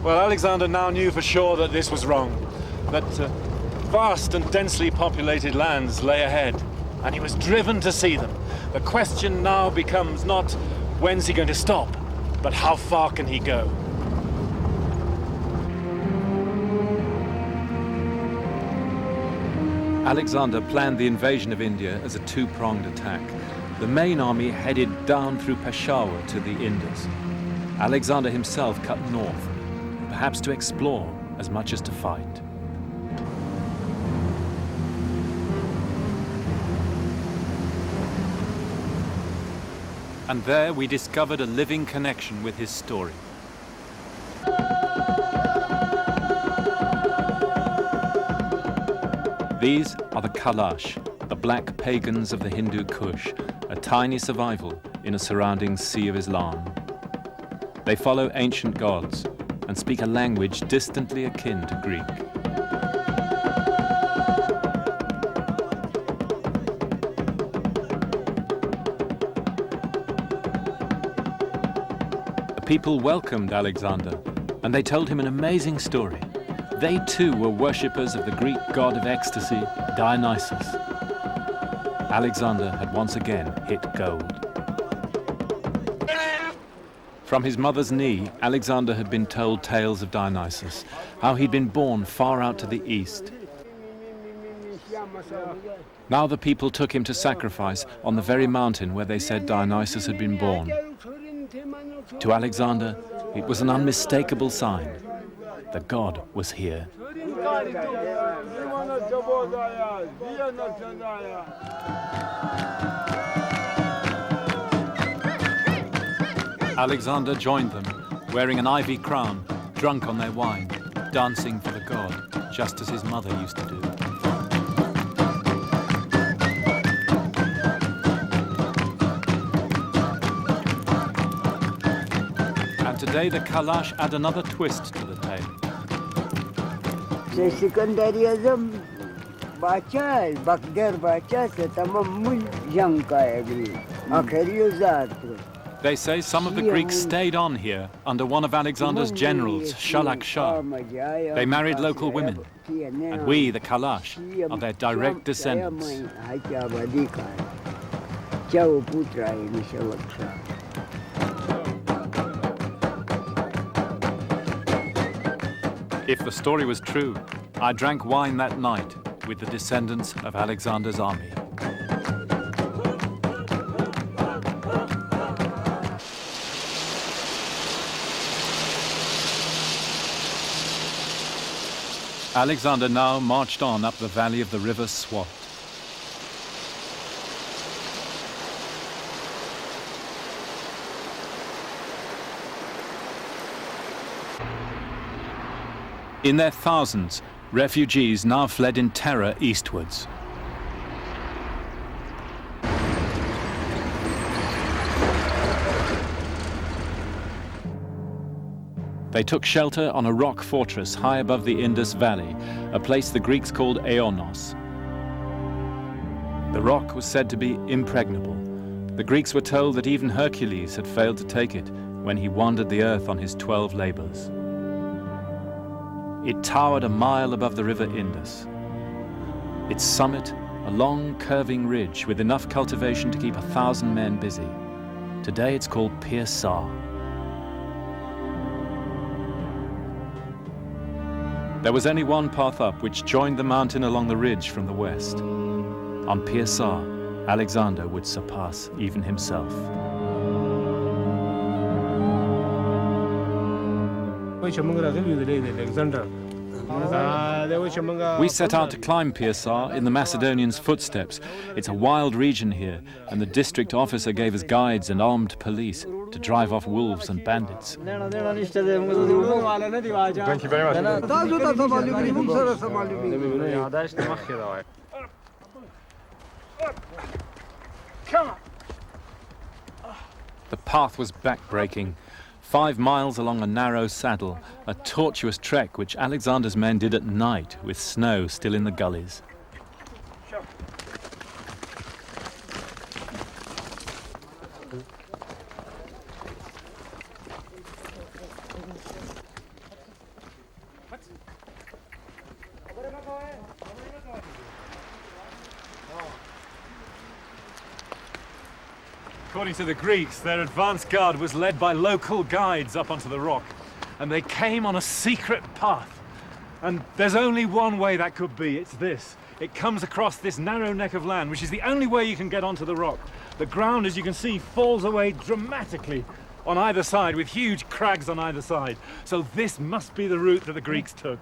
Speaker 1: Well, Alexander now knew for sure that this was wrong, that vast and densely populated lands lay ahead, and he was driven to see them. The question now becomes not when's he going to stop, but how far can he go? Alexander planned the invasion of India as a two-pronged attack. The main army headed down through Peshawar to the Indus. Alexander himself cut north, perhaps to explore as much as to fight. And there we discovered a living connection with his story. These are the Kalash, the black pagans of the Hindu Kush, a tiny survival in a surrounding sea of Islam. They follow ancient gods and speak a language distantly akin to Greek. The people welcomed Alexander, and they told him an amazing story. They too were worshippers of the Greek god of ecstasy, Dionysus. Alexander had once again hit gold. From his mother's knee, Alexander had been told tales of Dionysus, how he'd been born far out to the east. Now the people took him to sacrifice on the very mountain where they said Dionysus had been born. To Alexander, it was an unmistakable sign. The god was here. Alexander joined them, wearing an ivy crown, drunk on their wine, dancing for the god, just as his mother used to do. And today the Kalash add another twist to the tale. They say some of the Greeks stayed on here under one of Alexander's generals, Shalak Shah. They married local women, and we, the Kalash, are their direct descendants. If the story was true, I drank wine that night with the descendants of Alexander's army. Alexander now marched on up the valley of the river Swat. In their thousands, refugees now fled in terror eastwards. They took shelter on a rock fortress high above the Indus Valley, a place the Greeks called Aionos. The rock was said to be impregnable. The Greeks were told that even Hercules had failed to take it when he wandered the earth on his 12 labors. It towered a mile above the river Indus. Its summit, a long curving ridge with enough cultivation to keep 1,000 men busy. Today it's called Pir Sar. There was only one path up which joined the mountain along the ridge from the west. On Pir Sar, Alexander would surpass even himself. We set out to climb Pir Sar in the Macedonians' footsteps. It's a wild region here, and the district officer gave us guides and armed police to drive off wolves and bandits.
Speaker 15: Thank you very much.
Speaker 1: The path was back-breaking. 5 miles along a narrow saddle, a tortuous trek which Alexander's men did at night with snow still in the gullies.
Speaker 14: According to the Greeks, their advance guard was led by local guides up onto the rock, and they came on a secret path. And there's only one way that could be, it's this. It comes across this narrow neck of land, which is the only way you can get onto the rock. The ground, as you can see, falls away dramatically on either side, with huge crags on either side. So this must be the route that the Greeks took.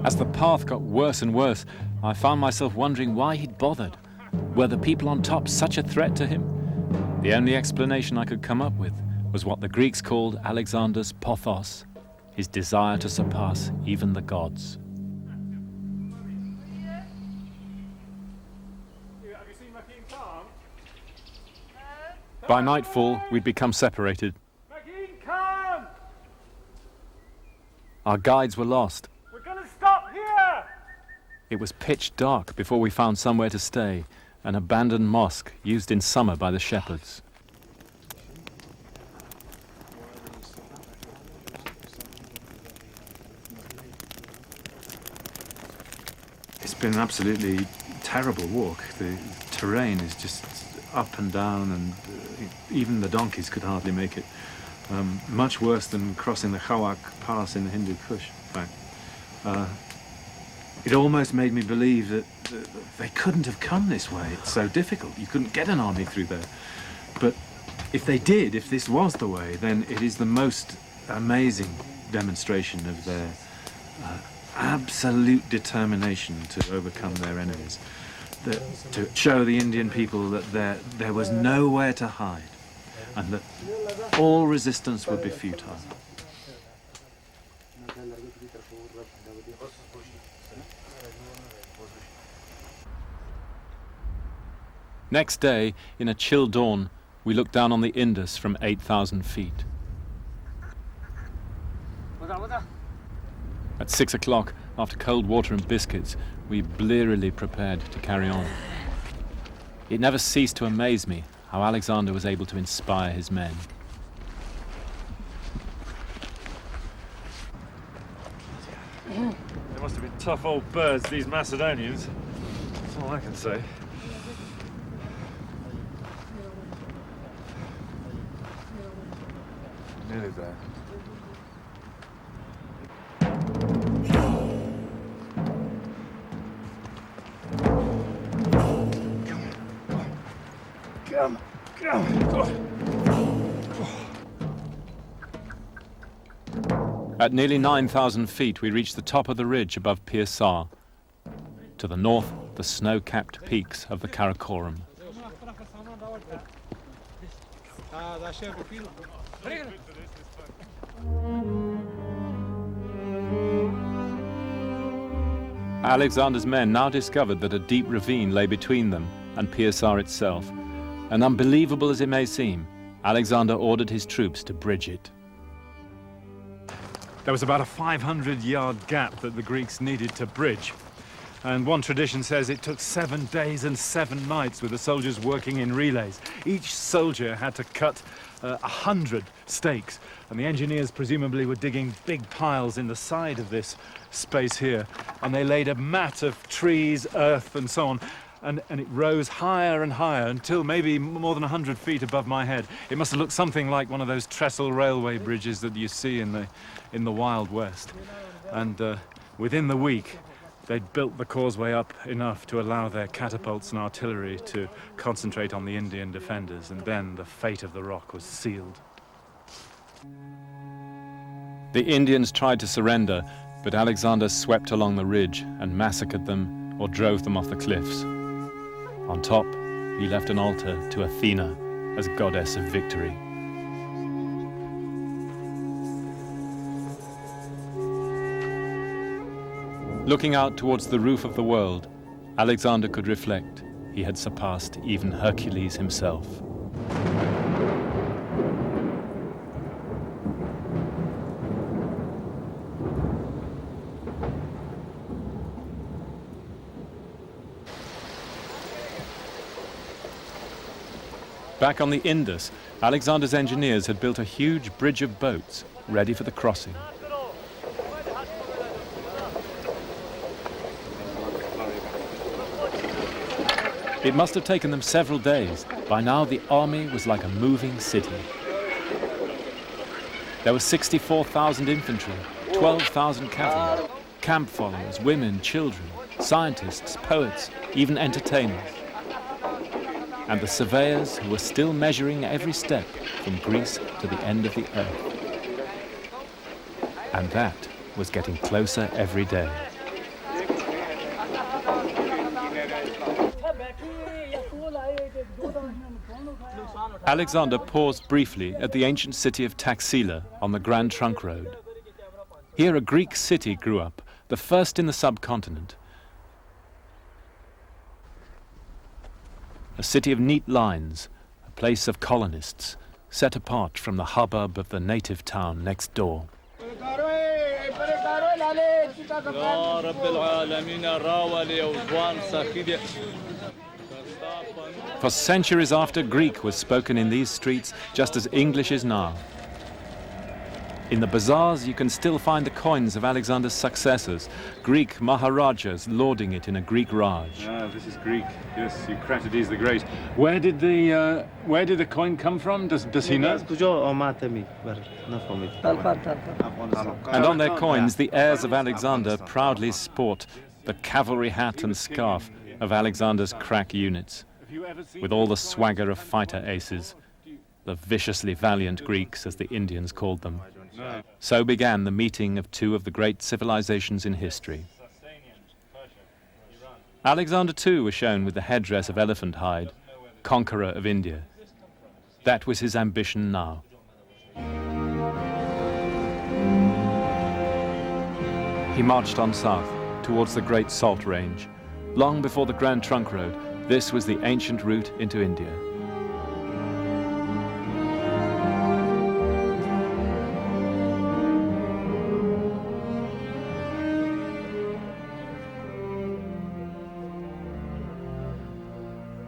Speaker 1: As the path got worse and worse, I found myself wondering why he'd bothered. Were the people on top such a threat to him? The only explanation I could come up with was what the Greeks called Alexander's pothos, his desire to surpass even the gods. By nightfall, we'd become separated. Our guides were lost. It was pitch dark before we found somewhere to stay, an abandoned mosque used in summer by the shepherds.
Speaker 2: It's been an absolutely terrible walk. The terrain is just up and down, and even the donkeys could hardly make it. Much worse than crossing the Khawak Pass in the Hindu Kush, in fact. It almost made me believe that they couldn't have come this way. It's so difficult. You couldn't get an army through there. But if they did, if this was the way, then it is the most amazing demonstration of their absolute determination to overcome their enemies. To show the Indian people that there was nowhere to hide, and that all resistance would be futile.
Speaker 1: Next day, in a chill dawn, we looked down on the Indus from 8,000 feet. At 6 o'clock, after cold water and biscuits, we blearily prepared to carry on. It never ceased to amaze me how Alexander was able to inspire his men.
Speaker 14: They must have been tough old birds, these Macedonians. That's all I can say.
Speaker 2: Nearly there.
Speaker 14: Come on.
Speaker 1: At nearly 9,000 feet, we reached the top of the ridge above Pir Sar. To the north, the snow-capped peaks of the Karakoram. Alexander's men now discovered that a deep ravine lay between them and Pir Sar itself. And unbelievable as it may seem, Alexander ordered his troops to bridge it.
Speaker 14: There was about a 500-yard gap that the Greeks needed to bridge. And one tradition says it took 7 days and 7 nights with the soldiers working in relays. Each soldier had to cut 100 stakes, and the engineers presumably were digging big piles in the side of this space here, and they laid a mat of trees, earth, and so on, and it rose higher and higher until maybe more than 100 feet above my head. It must have looked something like one of those trestle railway bridges that you see in the Wild West. And within the week, they'd built the causeway up enough to allow their catapults and artillery to concentrate on the Indian defenders, and then the fate of the rock was sealed.
Speaker 1: The Indians tried to surrender, but Alexander swept along the ridge and massacred them or drove them off the cliffs. On top, he left an altar to Athena as goddess of victory. Looking out towards the roof of the world, Alexander could reflect he had surpassed even Hercules himself. Back on the Indus, Alexander's engineers had built a huge bridge of boats ready for the crossing. It must have taken them several days. By now, the army was like a moving city. There were 64,000 infantry, 12,000 cavalry, camp followers, women, children, scientists, poets, even entertainers. And the surveyors who were still measuring every step from Greece to the end of the earth. And that was getting closer every day. Alexander paused briefly at the ancient city of Taxila on the Grand Trunk Road. Here a Greek city grew up, the first in the subcontinent. A city of neat lines, a place of colonists, set apart from the hubbub of the native town next door. For centuries after, Greek was spoken in these streets just as English is now. In the bazaars, you can still find the coins of Alexander's successors, Greek Maharajas lauding it in a Greek Raj.
Speaker 14: Ah, this is Greek. Yes, Eucratides the Great. Where did the coin come from? Does he know?
Speaker 1: And on their coins, the heirs of Alexander proudly sport the cavalry hat and scarf of Alexander's crack units, with all the swagger of fighter aces, the viciously valiant Greeks, as the Indians called them. So began the meeting of two of the great civilizations in history. Alexander too was shown with the headdress of elephant hide, conqueror of India. That was his ambition now. He marched on south, towards the Great Salt Range. Long before the Grand Trunk Road, this was the ancient route into India.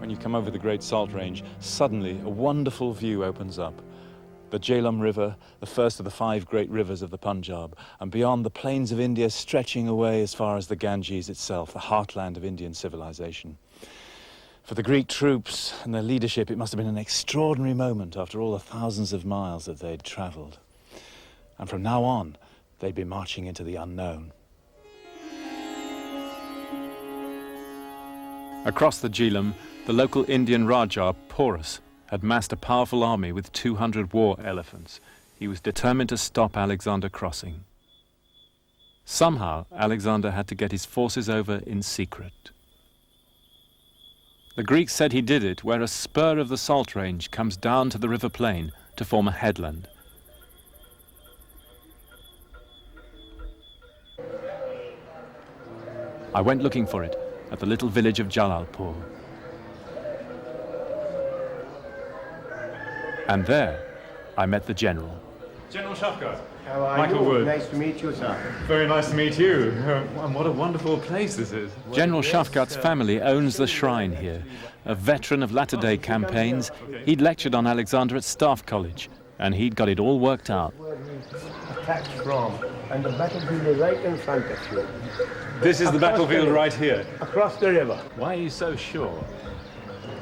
Speaker 16: when you come over the Great Salt Range, suddenly a wonderful view opens up. The Jhelum River, the first of the 5 great rivers of the Punjab, and beyond the plains of India stretching away as far as the Ganges itself, the heartland of Indian civilization. For the Greek troops and their leadership, it must have been an extraordinary moment after all the thousands of miles that they'd travelled. And from now on, they'd be marching into the unknown.
Speaker 1: Across the Jhelum, the local Indian Raja, Porus, had massed a powerful army with 200 war elephants. He was determined to stop Alexander crossing. Somehow, Alexander had to get his forces over in secret. The Greeks said he did it where a spur of the Salt Range comes down to the river plain to form a headland. I went looking for it at the little village of Jalalpur. And there, I met the general.
Speaker 15: General Shafkat.
Speaker 17: How are
Speaker 15: Michael
Speaker 17: you?
Speaker 15: Wood.
Speaker 17: Nice to meet you, sir.
Speaker 15: Very nice to meet you. And what a wonderful place this is.
Speaker 1: General Shafkat's family owns the shrine here. A veteran of latter-day campaigns, he'd lectured on Alexander at Staff College, and he'd got it all worked out.
Speaker 17: Attacked from, and the battlefield is right in front of you.
Speaker 15: This is the
Speaker 17: Across
Speaker 15: battlefield
Speaker 17: the-
Speaker 15: right here.
Speaker 17: Across the river.
Speaker 15: Why are you so sure?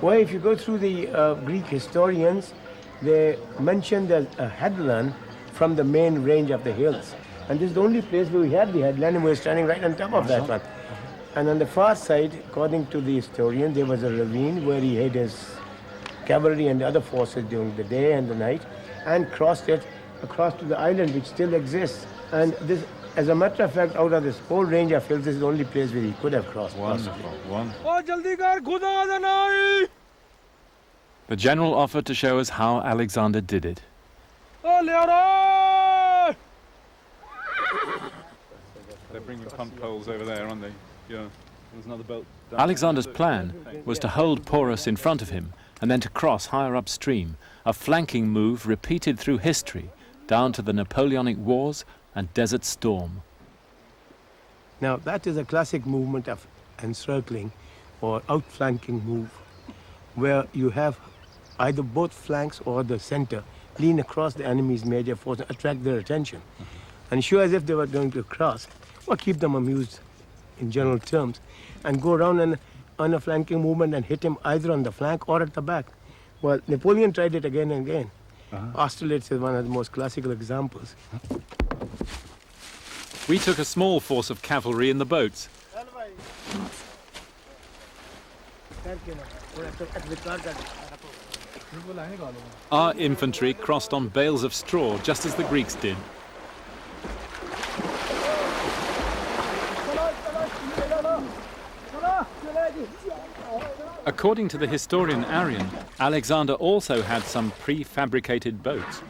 Speaker 17: Well, if you go through the Greek historians, they mention a headland from the main range of the hills. And this is the only place where we had the headland, and we were standing right on top of that one. And on the far side, according to the historian, there was a ravine where he hid his cavalry and other forces during the day and the night, and crossed it across to the island, which still exists. And this, as a matter of fact, out of this whole range of hills, this is the only place where he could have crossed.
Speaker 15: Wonderful.
Speaker 1: The general offered to show us how Alexander did it.
Speaker 16: They're bringing pump poles over there, aren't they? Yeah. There's another boat.
Speaker 1: Alexander's plan was to hold Porus in front of him and then to cross higher upstream, a flanking move repeated through history down to the Napoleonic Wars and Desert Storm.
Speaker 17: Now, that is a classic movement of encircling or outflanking move, where you have either both flanks or the center lean across the enemy's major force and attract their attention. And show as if they were going to cross, or keep them amused in general terms, and go around on a flanking movement and hit him either on the flank or at the back. Well, Napoleon tried it again and again. Austerlitz is one of the most classical examples.
Speaker 1: We took a small force of cavalry in the boats. Our infantry crossed on bales of straw, just as the Greeks did. According to the historian Arrian, Alexander also had some prefabricated boats.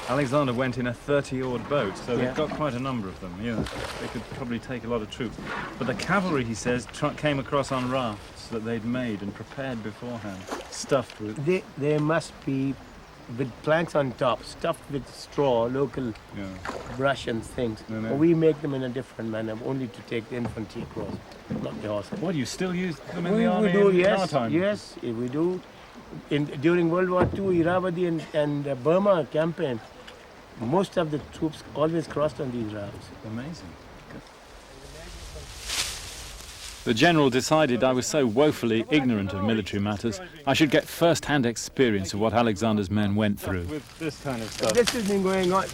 Speaker 16: Alexander went in a 30-oared boat, so
Speaker 17: Yeah.
Speaker 16: they've got quite a number of them. Yeah, they could probably take a lot of troops. But the cavalry, he says, came across on rafts that they'd made and prepared beforehand, stuffed with.
Speaker 17: They must be with planks on top, stuffed with straw, local brush and things.
Speaker 16: No.
Speaker 17: But we make them in a different manner, only to take the infantry across, not the horses.
Speaker 16: What, you still use them in
Speaker 17: we,
Speaker 16: the army
Speaker 17: we do,
Speaker 16: in
Speaker 17: yes,
Speaker 16: our time?
Speaker 17: Yes, we do. During World War II, Irrawaddy and Burma campaign, most of the troops always crossed on these routes.
Speaker 16: Amazing.
Speaker 1: The general decided I was so woefully ignorant of military matters, I should get first-hand experience of what Alexander's men went through.
Speaker 16: With this kind of stuff.
Speaker 17: This has been going on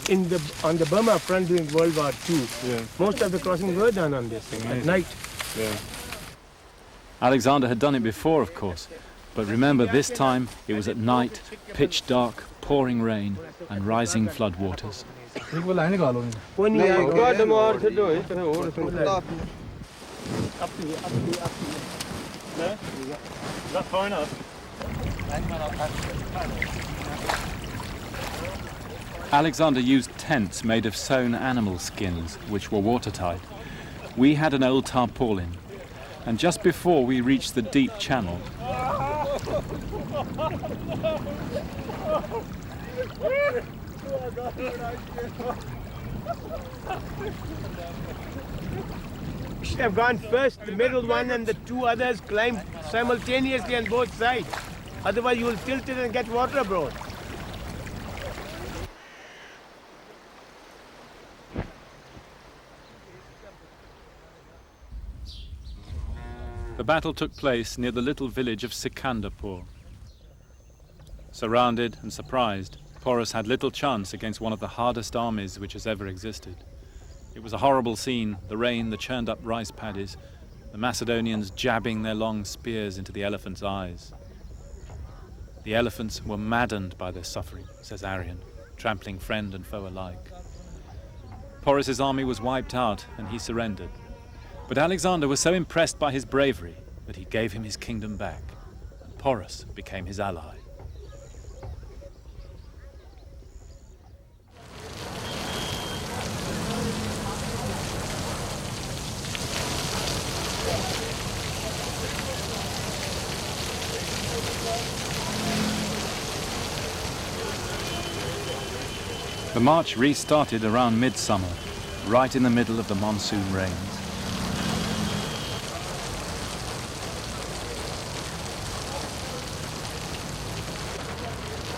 Speaker 17: on the Burma front during World War II.
Speaker 16: Yeah.
Speaker 17: Most of the crossings were done on this thing at night.
Speaker 16: Yeah.
Speaker 1: Alexander had done it before, of course, but remember, this time it was at night, pitch dark, pouring rain, and rising floodwaters.
Speaker 16: Is that far enough?
Speaker 1: Alexander used tents made of sewn animal skins, which were watertight. We had an old tarpaulin, and just before we reached the deep channel,
Speaker 17: should have gone first, the middle one and the two others climbed simultaneously on both sides. Otherwise you will tilt it and get water abroad.
Speaker 16: The battle took place near the little village of Sikandarpur. Surrounded and surprised, Porus had little chance against one of the hardest armies which has ever existed. It was a horrible scene, the rain, the churned up rice paddies, the Macedonians jabbing their long spears into the elephants' eyes. The elephants were maddened by their suffering, says Arrian, trampling friend and foe alike. Porus's army was wiped out and he surrendered. But Alexander was so impressed by his bravery that he gave him his kingdom back, and Porus became his ally. The march restarted around midsummer, right in the middle of the monsoon rains.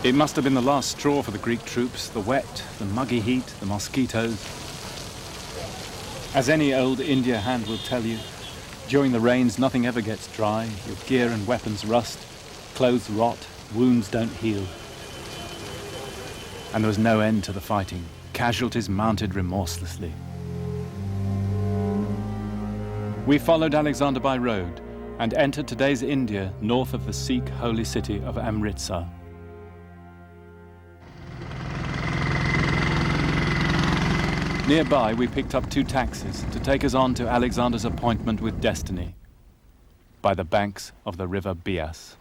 Speaker 16: It must have been the last straw for the Greek troops, the wet, the muggy heat, the mosquitoes. As any old India hand will tell you, during the rains nothing ever gets dry, your gear and weapons rust, clothes rot, wounds don't heal. And there was no end to the fighting. Casualties mounted remorselessly. We followed Alexander by road and entered today's India north of the Sikh holy city of Amritsar. Nearby, we picked up 2 taxis to take us on to Alexander's appointment with destiny by the banks of the river Bias.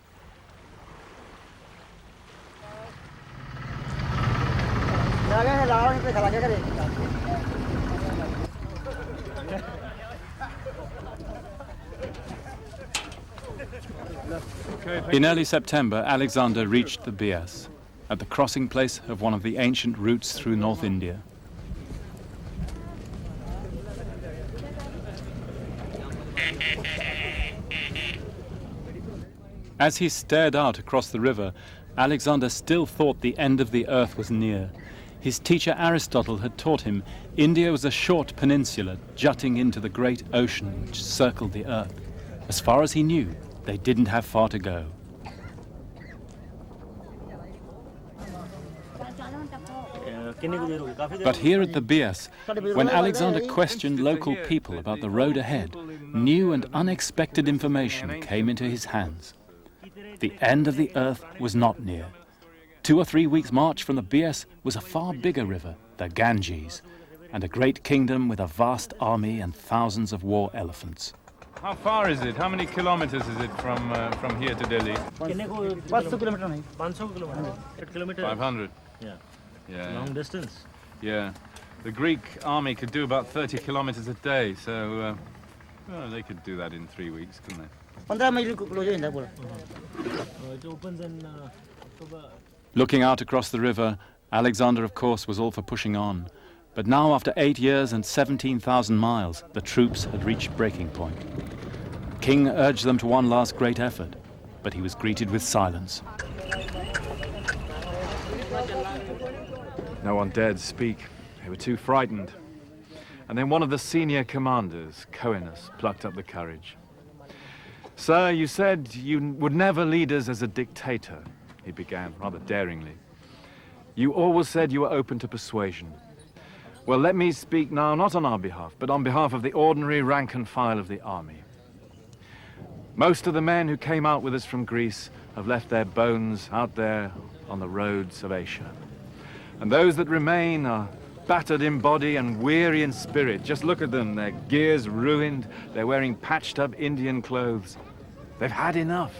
Speaker 16: In early September, Alexander reached the Bias, at the crossing place of one of the ancient routes through North India. As he stared out across the river, Alexander still thought the end of the earth was near. His teacher Aristotle had taught him India was a short peninsula jutting into the great ocean which circled the earth. As far as he knew, they didn't have far to go. But here at the Bias, when Alexander questioned local people about the road ahead, new and unexpected information came into his hands. The end of the earth was not near. 2 or 3 weeks' march from the Bias was a far bigger river, the Ganges, and a great kingdom with a vast army and thousands of war elephants.
Speaker 15: How far is it? How many kilometers is it from here to Delhi? 500. Yeah.
Speaker 11: Long distance.
Speaker 15: Yeah. The Greek army could do about 30 kilometers a day, so well, they could do that in 3 weeks, couldn't they?
Speaker 11: It opens in October.
Speaker 16: Looking out across the river, Alexander, of course, was all for pushing on. But now, after 8 years and 17,000 miles, the troops had reached breaking point. The king urged them to one last great effort, but he was greeted with silence.
Speaker 15: No one dared speak. They were too frightened. And then one of the senior commanders, Coenus, plucked up the courage. "Sir, you said you would never lead us as a dictator," he began, rather daringly. "You always said you were open to persuasion. Well, let me speak now, not on our behalf, but on behalf of the ordinary rank and file of the army. Most of the men who came out with us from Greece have left their bones out there on the roads of Asia. And those that remain are battered in body and weary in spirit. Just look at them, their gear's ruined, they're wearing patched up Indian clothes. They've had enough.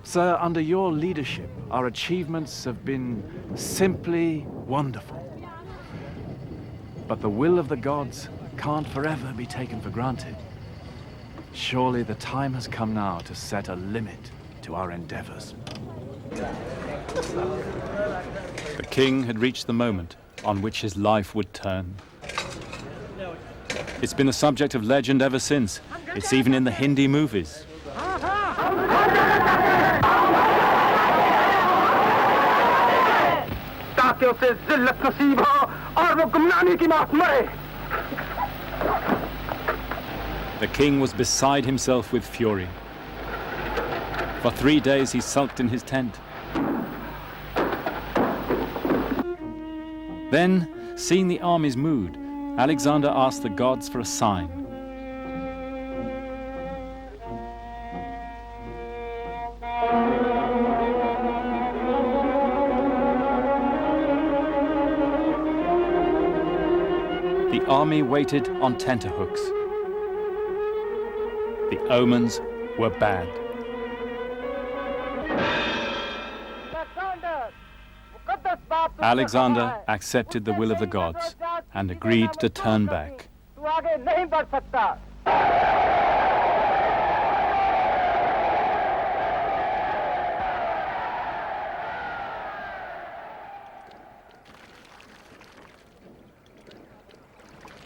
Speaker 15: Sir, under your leadership, our achievements have been simply wonderful. But the will of the gods can't forever be taken for granted. Surely the time has come now to set a limit to our endeavors."
Speaker 16: The king had reached the moment on which his life would turn.
Speaker 1: It's been the subject of legend ever since. It's even in the Hindi movies. The king was beside himself with fury. For 3 days he sulked in his tent. Then, seeing the army's mood, Alexander asked the gods for a sign. The army waited on tenterhooks. The omens were bad. Alexander accepted the will of the gods and agreed to turn back.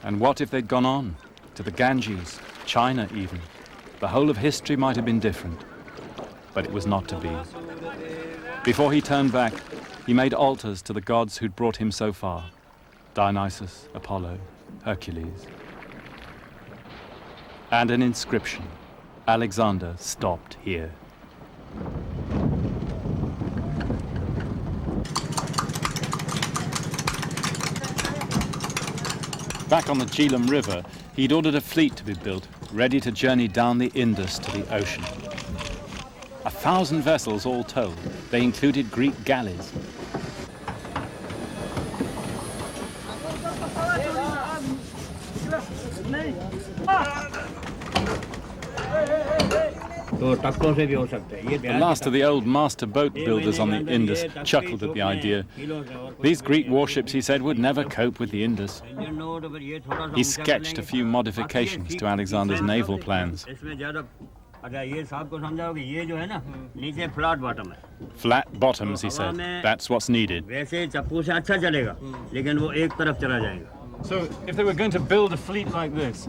Speaker 1: And what if they'd gone on to the Ganges, China even? The whole of history might have been different, but it was not to be. Before he turned back, he made altars to the gods who'd brought him so far: Dionysus, Apollo, Hercules. And an inscription: Alexander stopped here. Back on the Jhelum River, he'd ordered a fleet to be built, ready to journey down the Indus to the ocean. 1,000 vessels all told. They included Greek galleys. The last of the old master boat builders on the Indus chuckled at the idea. These Greek warships, he said, would never cope with the Indus. He sketched a few modifications to Alexander's naval plans. Flat bottoms, he said. That's what's needed.
Speaker 15: So, if they were going to build a fleet like this,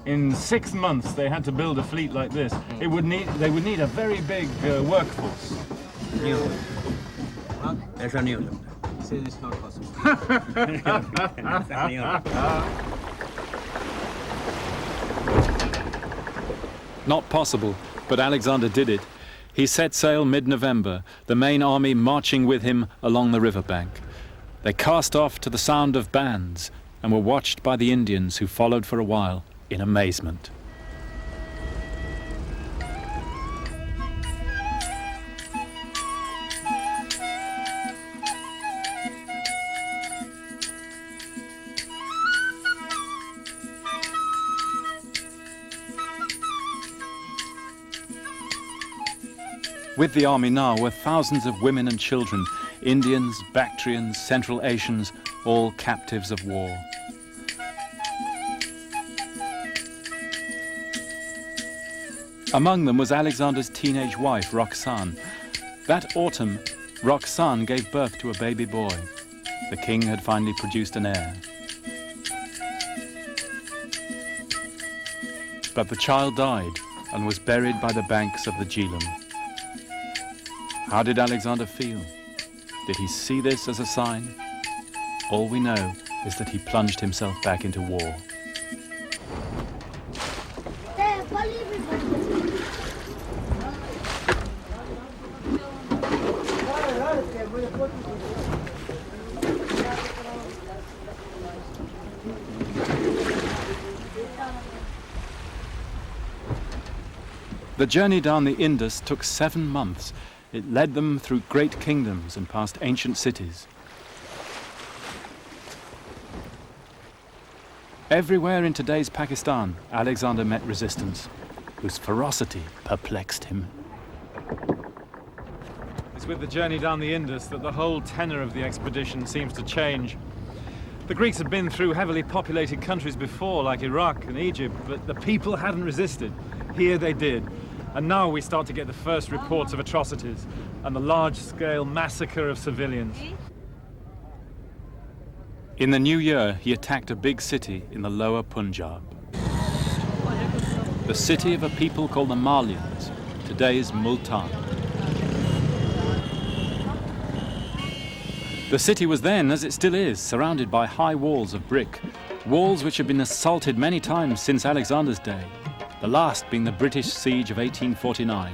Speaker 15: in 6 months they had to build a fleet like this, they would need a very big workforce.
Speaker 1: Not possible, but Alexander did it. He set sail mid-November, the main army marching with him along the riverbank. They cast off to the sound of bands and were watched by the Indians, who followed for a while in amazement. With the army now were thousands of women and children, Indians, Bactrians, Central Asians, all captives of war. Among them was Alexander's teenage wife, Roxane. That autumn, Roxane gave birth to a baby boy. The king had finally produced an heir. But the child died and was buried by the banks of the Jhelum. How did Alexander feel? Did he see this as a sign? All we know is that he plunged himself back into war. The journey down the Indus took 7 months. It led them through great kingdoms and past ancient cities. Everywhere in today's Pakistan, Alexander met resistance, whose ferocity perplexed him.
Speaker 15: It's with the journey down the Indus that the whole tenor of the expedition seems to change. The Greeks had been through heavily populated countries before, like Iraq and Egypt, but the people hadn't resisted. Here they did. And now we start to get the first reports of atrocities and the large-scale massacre of civilians.
Speaker 1: In the new year, he attacked a big city in the lower Punjab. the city of a people called the Malians, today's Multan. The city was then, as it still is, surrounded by high walls of brick, walls which have been assaulted many times since Alexander's day, the last being the British siege of 1849.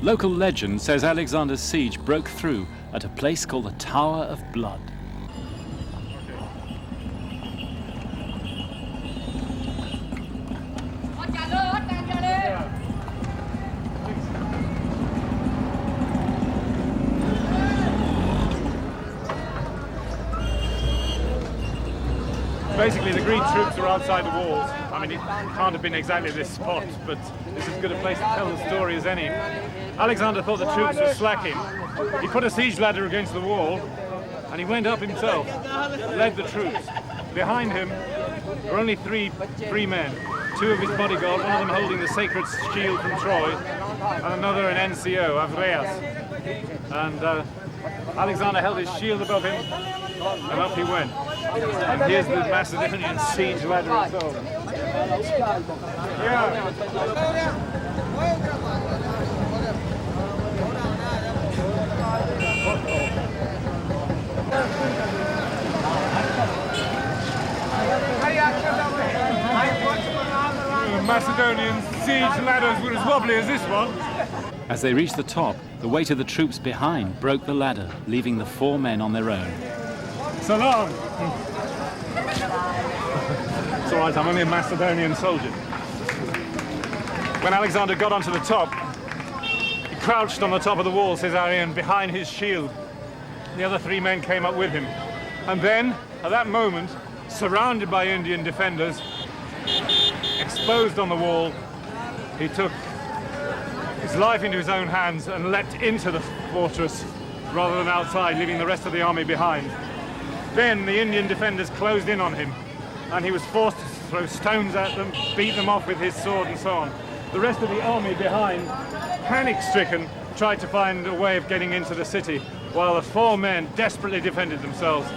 Speaker 1: Local legend says Alexander's siege broke through at a place called the Tower of Blood.
Speaker 14: Basically, the Greek troops were outside the walls. I mean, it can't have been exactly this spot, but this is as good a place to tell the story as any. Alexander thought the troops were slacking. He put a siege ladder against the wall, and he went up himself, led the troops. Behind him were only three men, two of his bodyguard, one of them holding the sacred shield from Troy, and another an NCO, Avreas. And Alexander held his shield above him, and up he went. And here's the Macedonian siege ladder itself. The Macedonian siege ladders were as wobbly as this one.
Speaker 1: As they reached the top, the weight of the troops behind broke the ladder, leaving the 4 men on their own.
Speaker 14: Salam! It's all right, I'm only a Macedonian soldier. When Alexander got onto the top, he crouched on the top of the wall, says Arrian, behind his shield. The other 3 men came up with him. And then, at that moment, surrounded by Indian defenders, exposed on the wall, he took his life into his own hands and leapt into the fortress rather than outside, leaving the rest of the army behind. Then the Indian defenders closed in on him, and he was forced to throw stones at them, beat them off with his sword and so on. The rest of the army behind, panic-stricken, tried to find a way of getting into the city, while the 4 men desperately defended themselves.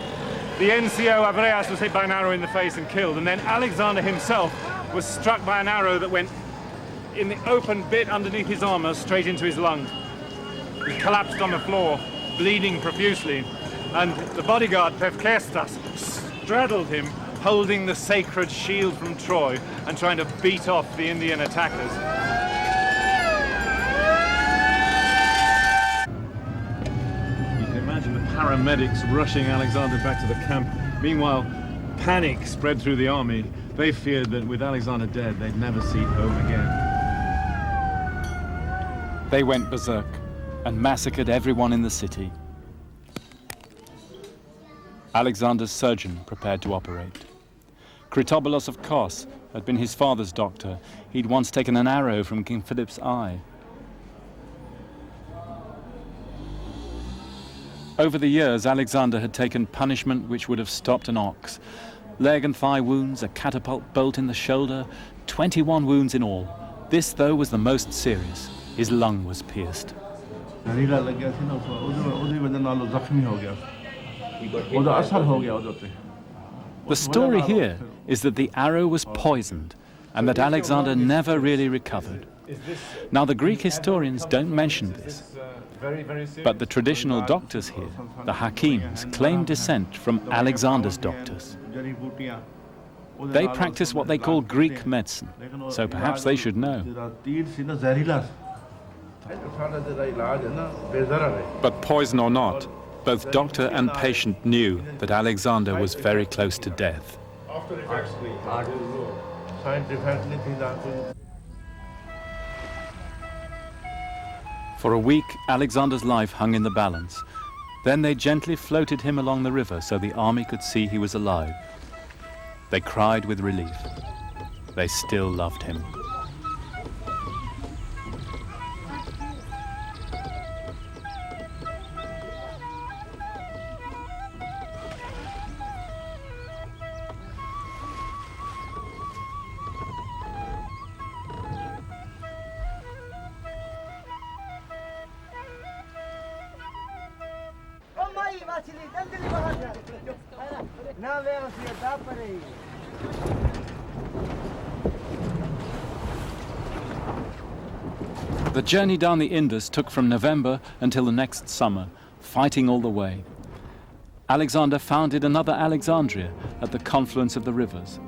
Speaker 14: The NCO Avreas was hit by an arrow in the face and killed, and then Alexander himself was struck by an arrow that went in the open bit underneath his armor straight into his lung. He collapsed on the floor, bleeding profusely, and the bodyguard, Pevkestas, straddled him, holding the sacred shield from Troy and trying to beat off the Indian attackers.
Speaker 15: You can imagine the paramedics rushing Alexander back to the camp. Meanwhile, panic spread through the army. They feared that with Alexander dead, they'd never see home again.
Speaker 1: They went berserk and massacred everyone in the city. Alexander's surgeon prepared to operate. Critoboulos of Kos had been his father's doctor. He'd once taken an arrow from King Philip's eye. Over the years, Alexander had taken punishment which would have stopped an ox. Leg and thigh wounds, a catapult bolt in the shoulder, 21 wounds in all. This, though, was the most serious. His lung was pierced. The story here is that the arrow was poisoned and that Alexander never really recovered. Now, the Greek historians don't mention this, but the traditional doctors here, the Hakims, claim descent from Alexander's doctors. They practice what they call Greek medicine, so perhaps they should know. But poison or not, both doctor and patient knew that Alexander was very close to death. For a week, Alexander's life hung in the balance. Then they gently floated him along the river so the army could see he was alive. They cried with relief. They still loved him. The journey down the Indus took from November until the next summer, fighting all the way. Alexander founded another Alexandria at the confluence of the rivers.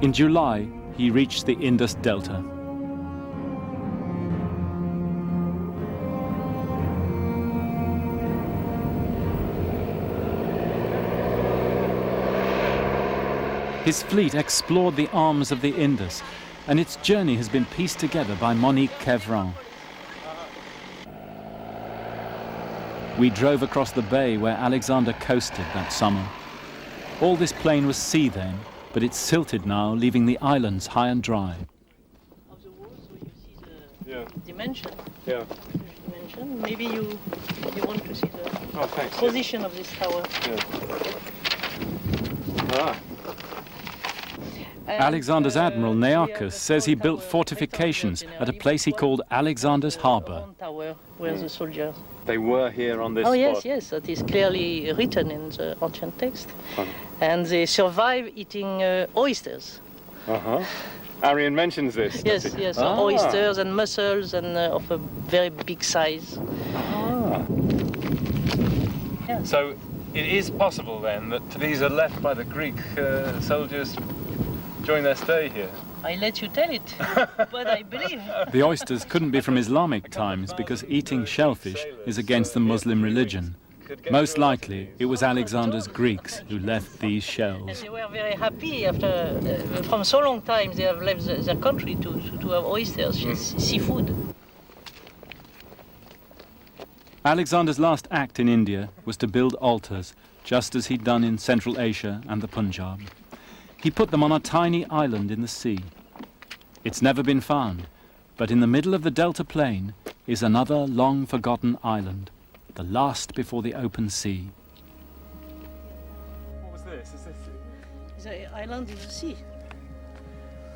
Speaker 1: In July, he reached the Indus Delta. His fleet explored the arms of the Indus, and its journey has been pieced together by Monique Quevran. We drove across the bay where Alexander coasted that summer. All this plain was sea then, but it's silted now, leaving the islands high and dry.
Speaker 18: Dimension.
Speaker 2: Yeah.
Speaker 18: Dimension. Maybe you want to see the
Speaker 2: thanks,
Speaker 18: position of this tower.
Speaker 2: Ah.
Speaker 1: Alexander's admiral Nearchus says he built fortifications at a place he called Alexander's Harbour.
Speaker 18: Tower where the soldiers.
Speaker 2: They were here on this
Speaker 18: Oh
Speaker 2: spot?
Speaker 18: yes, that is clearly written in the ancient text. And they survive eating oysters.
Speaker 2: Arrian mentions this.
Speaker 18: Yes, oysters and mussels and of a very big size.
Speaker 15: So it is possible then that these are left by the Greek soldiers during their stay here?
Speaker 18: I let you tell it, but I believe.
Speaker 1: The oysters couldn't be from Islamic times because eating shellfish is against the Muslim religion. Most likely, it was Alexander's Greeks who left these shells.
Speaker 18: And they were very happy after, from so long time, they have left their country to have oysters, seafood.
Speaker 1: Alexander's last act in India was to build altars, just as he'd done in Central Asia and the Punjab. He put them on a tiny island in the sea. It's never been found, but in the middle of the Delta Plain is another long-forgotten island, the last before the open sea.
Speaker 15: What was this? Is this?
Speaker 18: The island in the sea.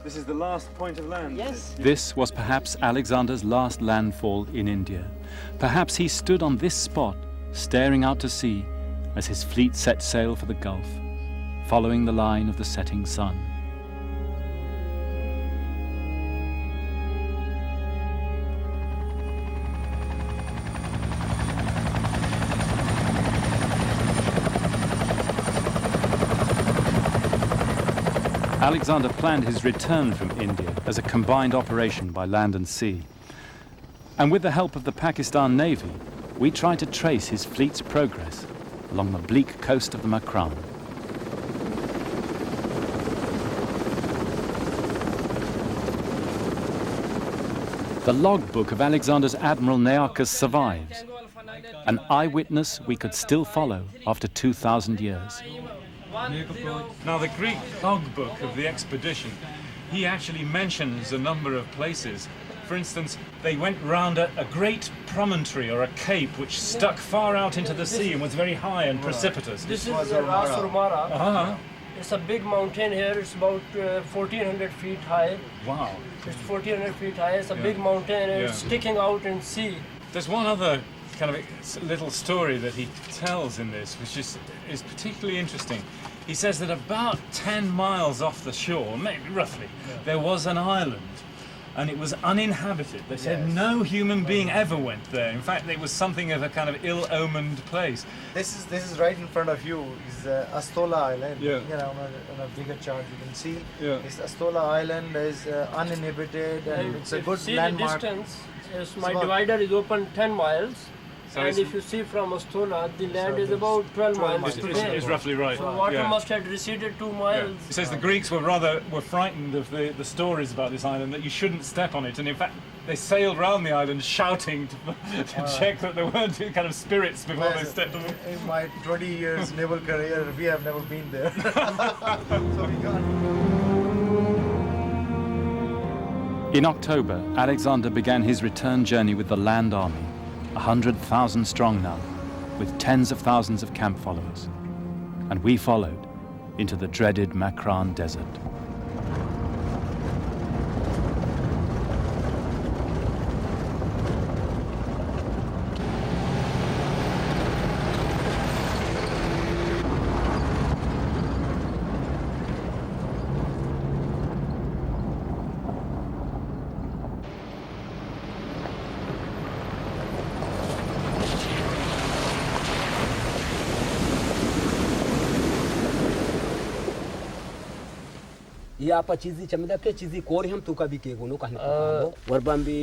Speaker 15: This is the last point of land?
Speaker 18: Yes.
Speaker 1: This was perhaps Alexander's last landfall in India. Perhaps he stood on this spot, staring out to sea as his fleet set sail for the Gulf, following the line of the setting sun. Alexander planned his return from India as a combined operation by land and sea. And with the help of the Pakistan Navy, we tried to trace his fleet's progress along the bleak coast of the Makran. The logbook of Alexander's Admiral Nearchus survives, an eyewitness we could still follow after 2,000 years.
Speaker 15: Now, the Greek logbook of the expedition, he actually mentions a number of places. For instance, they went round a great promontory or a cape which stuck far out into the sea and was very high and precipitous.
Speaker 7: This is Ras Urmara. It's a big mountain here. It's about 1,400 feet high.
Speaker 15: Wow.
Speaker 7: It's 1,400 feet high. It's a big mountain and it's sticking out in sea.
Speaker 15: There's one other kind of little story that he tells in this, which is particularly interesting. He says that about 10 miles off the shore, maybe roughly, there was an island, and it was uninhabited. They said no human being ever went there. In fact, it was something of a kind of ill-omened place.
Speaker 19: This is right in front of you. Is Astola Island.
Speaker 15: Yeah.
Speaker 19: You know, on a bigger chart you can see.
Speaker 15: Yeah.
Speaker 19: This Astola Island is uninhabited and it's a good
Speaker 7: see
Speaker 19: landmark.
Speaker 7: The distance. Yes, my divider is open 10 miles.
Speaker 13: So
Speaker 20: and if you see from Astola, the land is about 12 miles to there.
Speaker 13: It's roughly right.
Speaker 20: So water
Speaker 13: yeah.
Speaker 20: must have receded 2 miles.
Speaker 13: It says the Greeks were frightened of the stories about this island, that you shouldn't step on it, and in fact they sailed around the island shouting to check that there weren't kind of spirits before they stepped on it.
Speaker 19: In my 20 years naval career, we have never been there. So we can't.
Speaker 1: In October, Alexander began his return journey with the land army, 100,000 strong now, with tens of thousands of camp followers. And we followed into the dreaded Makran Desert.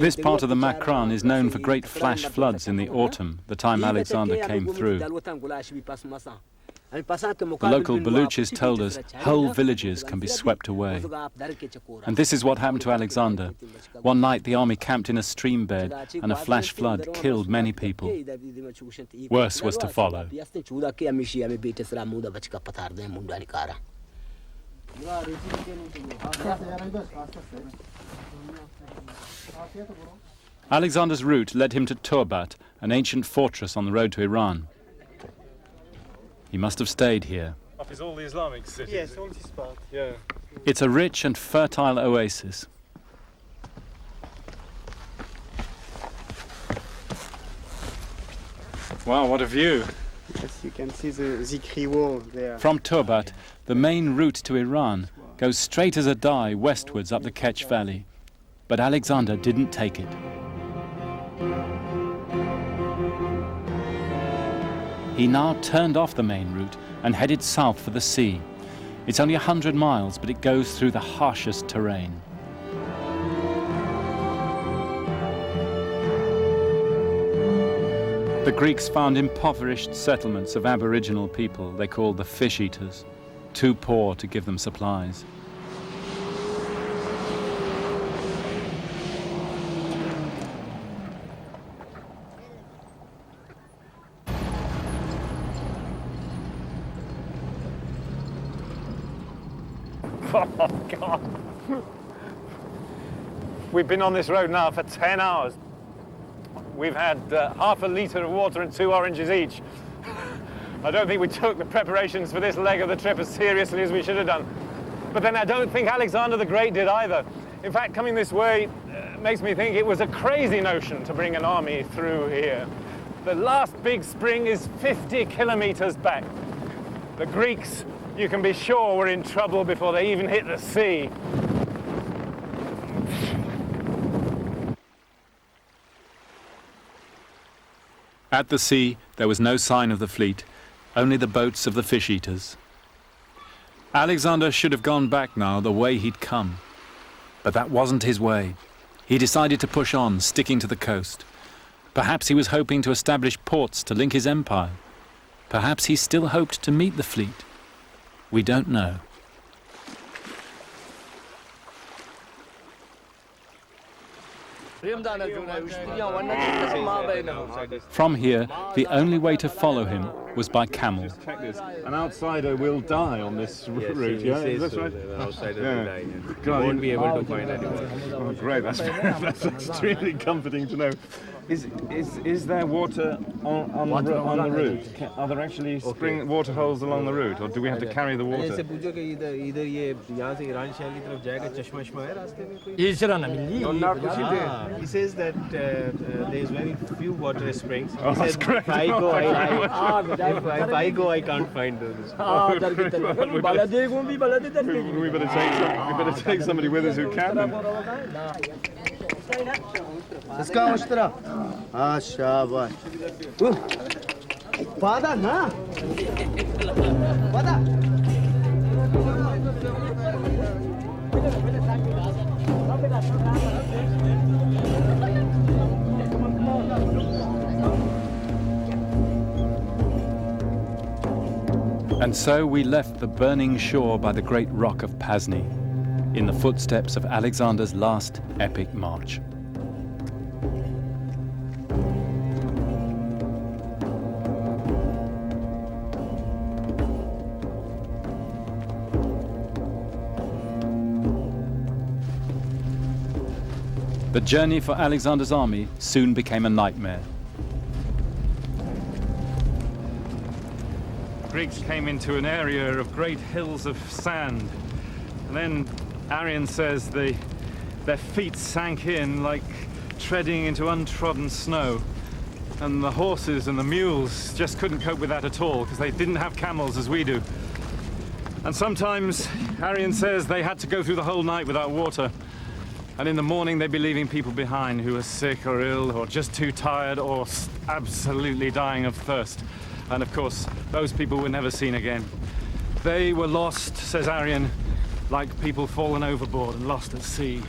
Speaker 1: This part of the Makran is known for great flash floods in the autumn, the time Alexander came through. The local Baluchis told us whole villages can be swept away. And this is what happened to Alexander. One night the army camped in a stream bed and a flash flood killed many people. Worse was to follow. Alexander's route led him to Turbat, an ancient fortress on the road to Iran. He must have stayed here.
Speaker 13: Is all the Islamic cities?
Speaker 19: Yes, all this part.
Speaker 13: Yeah.
Speaker 1: It's a rich and fertile oasis. Wow, what a view!
Speaker 21: Yes, you can see the Zikri wall there.
Speaker 1: From Turbat, the main route to Iran goes straight as a die westwards up the Ketch Valley. But Alexander didn't take it. He now turned off the main route and headed south for the sea. It's only 100 miles, but it goes through the harshest terrain. The Greeks found impoverished settlements of Aboriginal people they called the fish eaters, too poor to give them supplies.
Speaker 14: Oh, God. We've been on this road now for 10 hours. We've had half a litre of water and 2 oranges each. I don't think we took the preparations for this leg of the trip as seriously as we should have done. But then I don't think Alexander the Great did either. In fact, coming this way makes me think it was a crazy notion to bring an army through here. The last big spring is 50 kilometers back. The Greeks, you can be sure, were in trouble before they even hit the sea.
Speaker 1: At the sea, there was no sign of the fleet, only the boats of the fish eaters. Alexander should have gone back now the way he'd come. But that wasn't his way. He decided to push on, sticking to the coast. Perhaps he was hoping to establish ports to link his empire. Perhaps he still hoped to meet the fleet. We don't know. From here, the only way to follow him was by camel.
Speaker 2: Check this. An outsider will die on this route, yeah? Is that right?
Speaker 22: An outsider will die.
Speaker 2: You
Speaker 22: won't be able to find anyone.
Speaker 2: Oh, great. That's extremely comforting to know. Is there water on the route? Are there actually spring water holes along the route, or do we have to carry the water?
Speaker 22: He says that there is very few water springs.
Speaker 2: Oh,
Speaker 22: He
Speaker 2: that's
Speaker 22: said,
Speaker 2: great.
Speaker 22: If I go, I can't find those.
Speaker 2: We better take somebody with us who can.
Speaker 21: इसका उस तरह हाँ शाबाश पादा ना पादा
Speaker 1: And so we left the burning shore by the great rock of Pasni, in the footsteps of Alexander's last epic march. The journey for Alexander's army soon became a nightmare.
Speaker 15: Greeks came into an area of great hills of sand, and then Arrian says their feet sank in like treading into untrodden snow, and the horses and the mules just couldn't cope with that at all because they didn't have camels as we do. And sometimes Arrian says they had to go through the whole night without water, and in the morning they'd be leaving people behind who were sick or ill or just too tired or absolutely dying of thirst. And of course, those people were never seen again. They were lost, says Arrian, like people fallen overboard and lost at sea.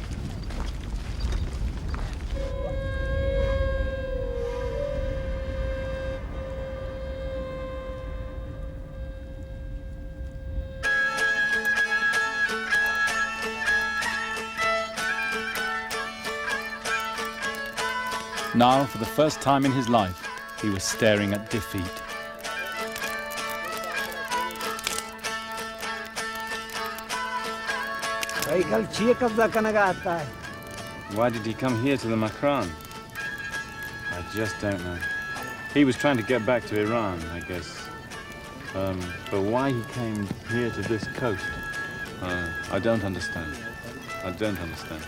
Speaker 1: Now, for the first time in his life, he was staring at defeat.
Speaker 15: Why did he come here to the Makran? I just don't know. He was trying to get back to Iran, I guess. But why he came here to this coast, I don't understand. I don't understand.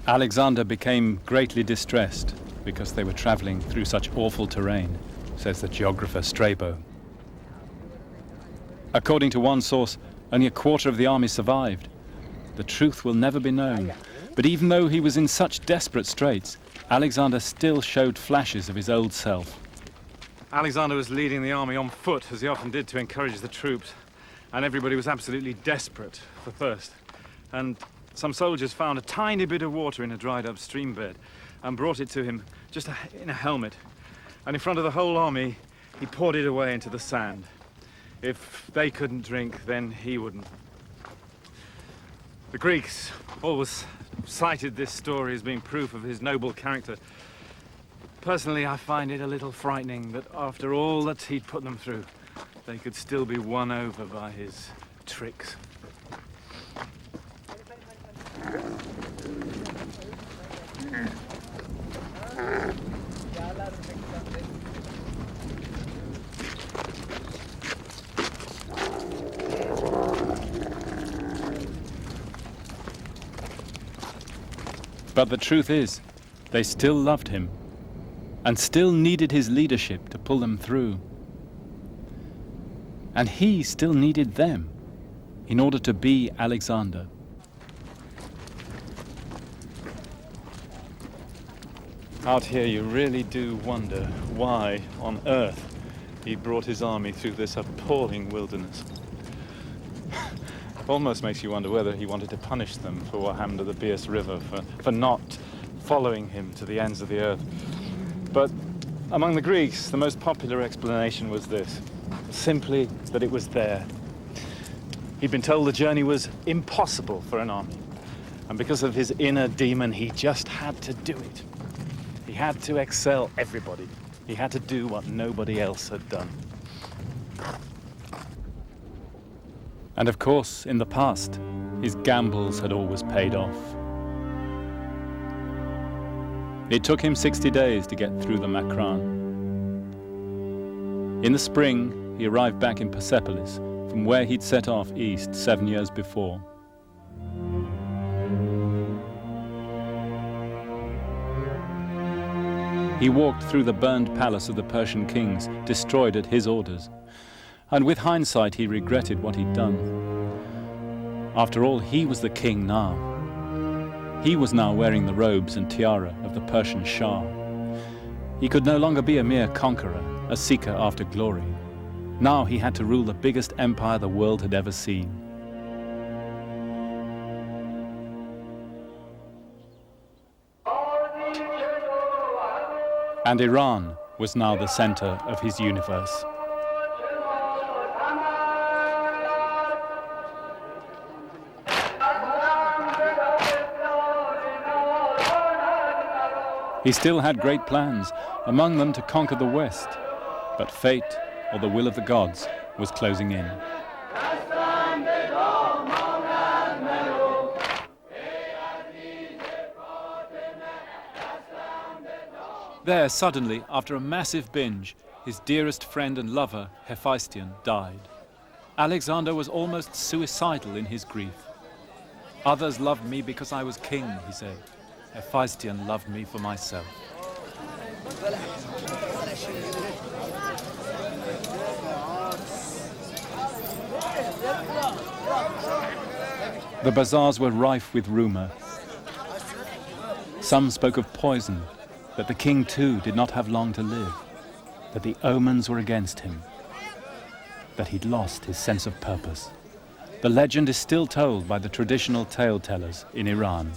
Speaker 1: Alexander became greatly distressed because they were traveling through such awful terrain, says the geographer Strabo. According to one source, only a quarter of the army survived. The truth will never be known, but even though he was in such desperate straits, Alexander still showed flashes of his old self.
Speaker 15: Alexander was leading the army on foot, as he often did, to encourage the troops, and everybody was absolutely desperate for thirst. And some soldiers found a tiny bit of water in a dried-up stream bed and brought it to him just in a helmet. And in front of the whole army, he poured it away into the sand. If they couldn't drink, then he wouldn't. The Greeks always cited this story as being proof of his noble character. Personally, I find it a little frightening that after all that he'd put them through, they could still be won over by his tricks.
Speaker 1: But the truth is, they still loved him and still needed his leadership to pull them through. And he still needed them in order to be Alexander.
Speaker 15: Out here you really do wonder why on earth he brought his army through this appalling wilderness. Almost makes you wonder whether he wanted to punish them for what happened to the Bias River, for not following him to the ends of the earth. But among the Greeks, the most popular explanation was this: simply that it was there. He'd been told the journey was impossible for an army, and because of his inner demon, he just had to do it. He had to excel everybody. He had to do what nobody else had done.
Speaker 1: And of course, in the past, his gambles had always paid off. It took him 60 days to get through the Makran. In the spring, he arrived back in Persepolis, from where he'd set off east 7 years before. He walked through the burned palace of the Persian kings, destroyed at his orders. And with hindsight, he regretted what he'd done. After all, he was the king now. He was now wearing the robes and tiara of the Persian Shah. He could no longer be a mere conqueror, a seeker after glory. Now he had to rule the biggest empire the world had ever seen. And Iran was now the center of his universe. He still had great plans, among them to conquer the West. But fate, or the will of the gods, was closing in. There, suddenly, after a massive binge, his dearest friend and lover, Hephaestion, died. Alexander was almost suicidal in his grief. "Others loved me because I was king," he said. "Hephaestion loved me for myself." The bazaars were rife with rumor. Some spoke of poison, that the king too did not have long to live, that the omens were against him, that he'd lost his sense of purpose. The legend is still told by the traditional tale-tellers in Iran.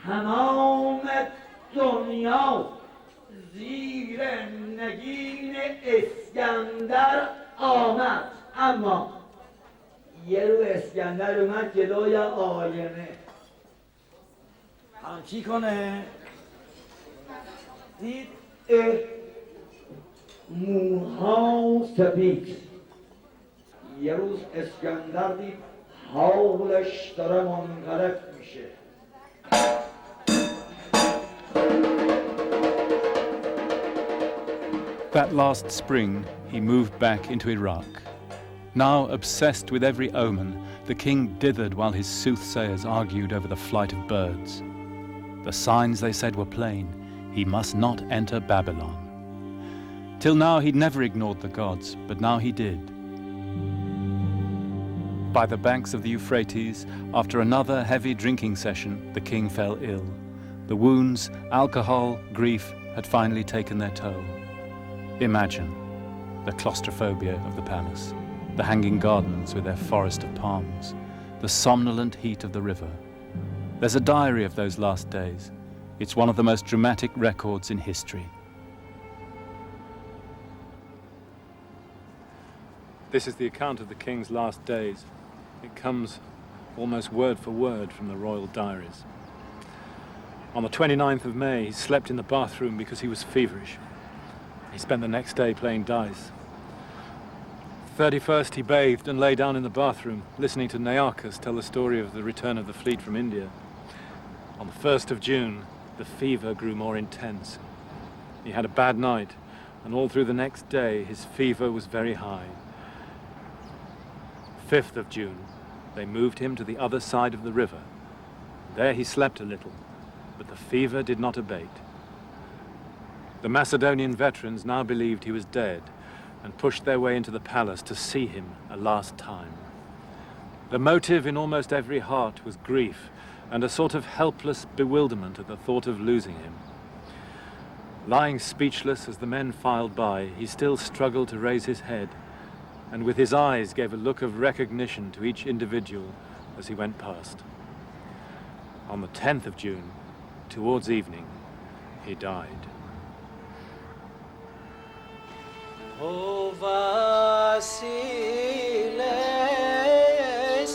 Speaker 3: تمام دنیا زیر نگین اسکندر آمد. اما یه رو اسکندر اومد جلوی آینه چی کنه؟ دید موها سپید. یه روز اسکندر دید حالش داره منقلب میشه.
Speaker 1: That last spring, he moved back into Iraq. Now obsessed with every omen, the king dithered while his soothsayers argued over the flight of birds. The signs, they said, were plain. He must not enter Babylon. Till now, he'd never ignored the gods, but now he did. By the banks of the Euphrates, after another heavy drinking session, the king fell ill. The wounds, alcohol, grief had finally taken their toll. Imagine the claustrophobia of the palace, the hanging gardens with their forest of palms, the somnolent heat of the river. There's a diary of those last days. It's one of the most dramatic records in history. This is the account of the king's last days. It comes almost word for word from the royal diaries. On the 29th of May, he slept in the bathroom because he was feverish. He spent the next day playing dice. 31st, he bathed and lay down in the bathroom, listening to Nearchus tell the story of the return of the fleet from India. On the 1st of June, the fever grew more intense. He had a bad night, and all through the next day, his fever was very high. 5th of June, they moved him to the other side of the river. There he slept a little, but the fever did not abate. The Macedonian veterans now believed he was dead and pushed their way into the palace to see him a last time. The motive in almost every heart was grief and a sort of helpless bewilderment at the thought of losing him. Lying speechless as the men filed by, he still struggled to raise his head, and with his eyes gave a look of recognition to each individual as he went past. On the 10th of June, towards evening, he died.
Speaker 3: O Vasileis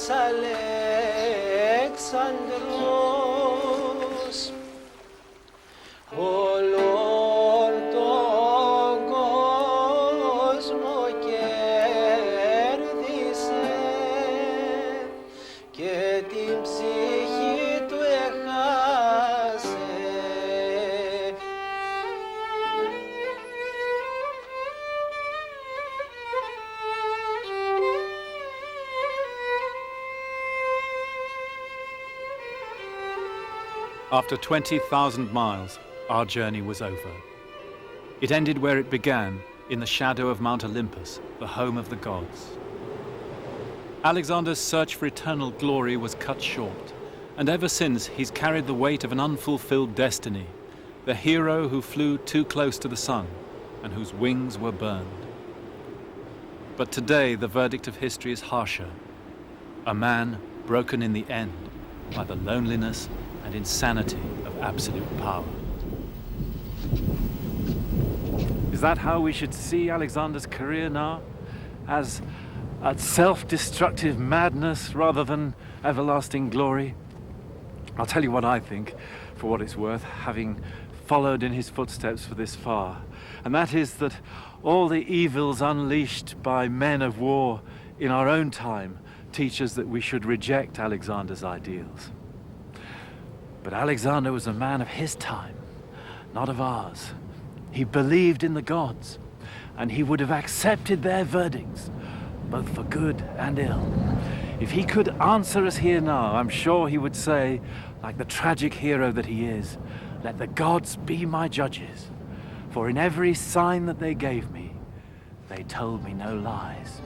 Speaker 3: Alexandros, όλον τον κόσμο κέρδισε και την ψυχή του έχασε.
Speaker 1: After 20,000 miles, our journey was over. It ended where it began, in the shadow of Mount Olympus, the home of the gods. Alexander's search for eternal glory was cut short, and ever since he's carried the weight of an unfulfilled destiny, the hero who flew too close to the sun and whose wings were burned. But today the verdict of history is harsher. A man broken in the end by the loneliness and insanity of absolute power.
Speaker 15: Is that how we should see Alexander's career now? As a self-destructive madness rather than everlasting glory? I'll tell you what I think, for what it's worth, having followed in his footsteps for this far. And that is that all the evils unleashed by men of war in our own time teach us that we should reject Alexander's ideals. But Alexander was a man of his time, not of ours. He believed in the gods, and he would have accepted their verdicts, both for good and ill. If he could answer us here now, I'm sure he would say, like the tragic hero that he is, "Let the gods be my judges, for in every sign that they gave me, they told me no lies."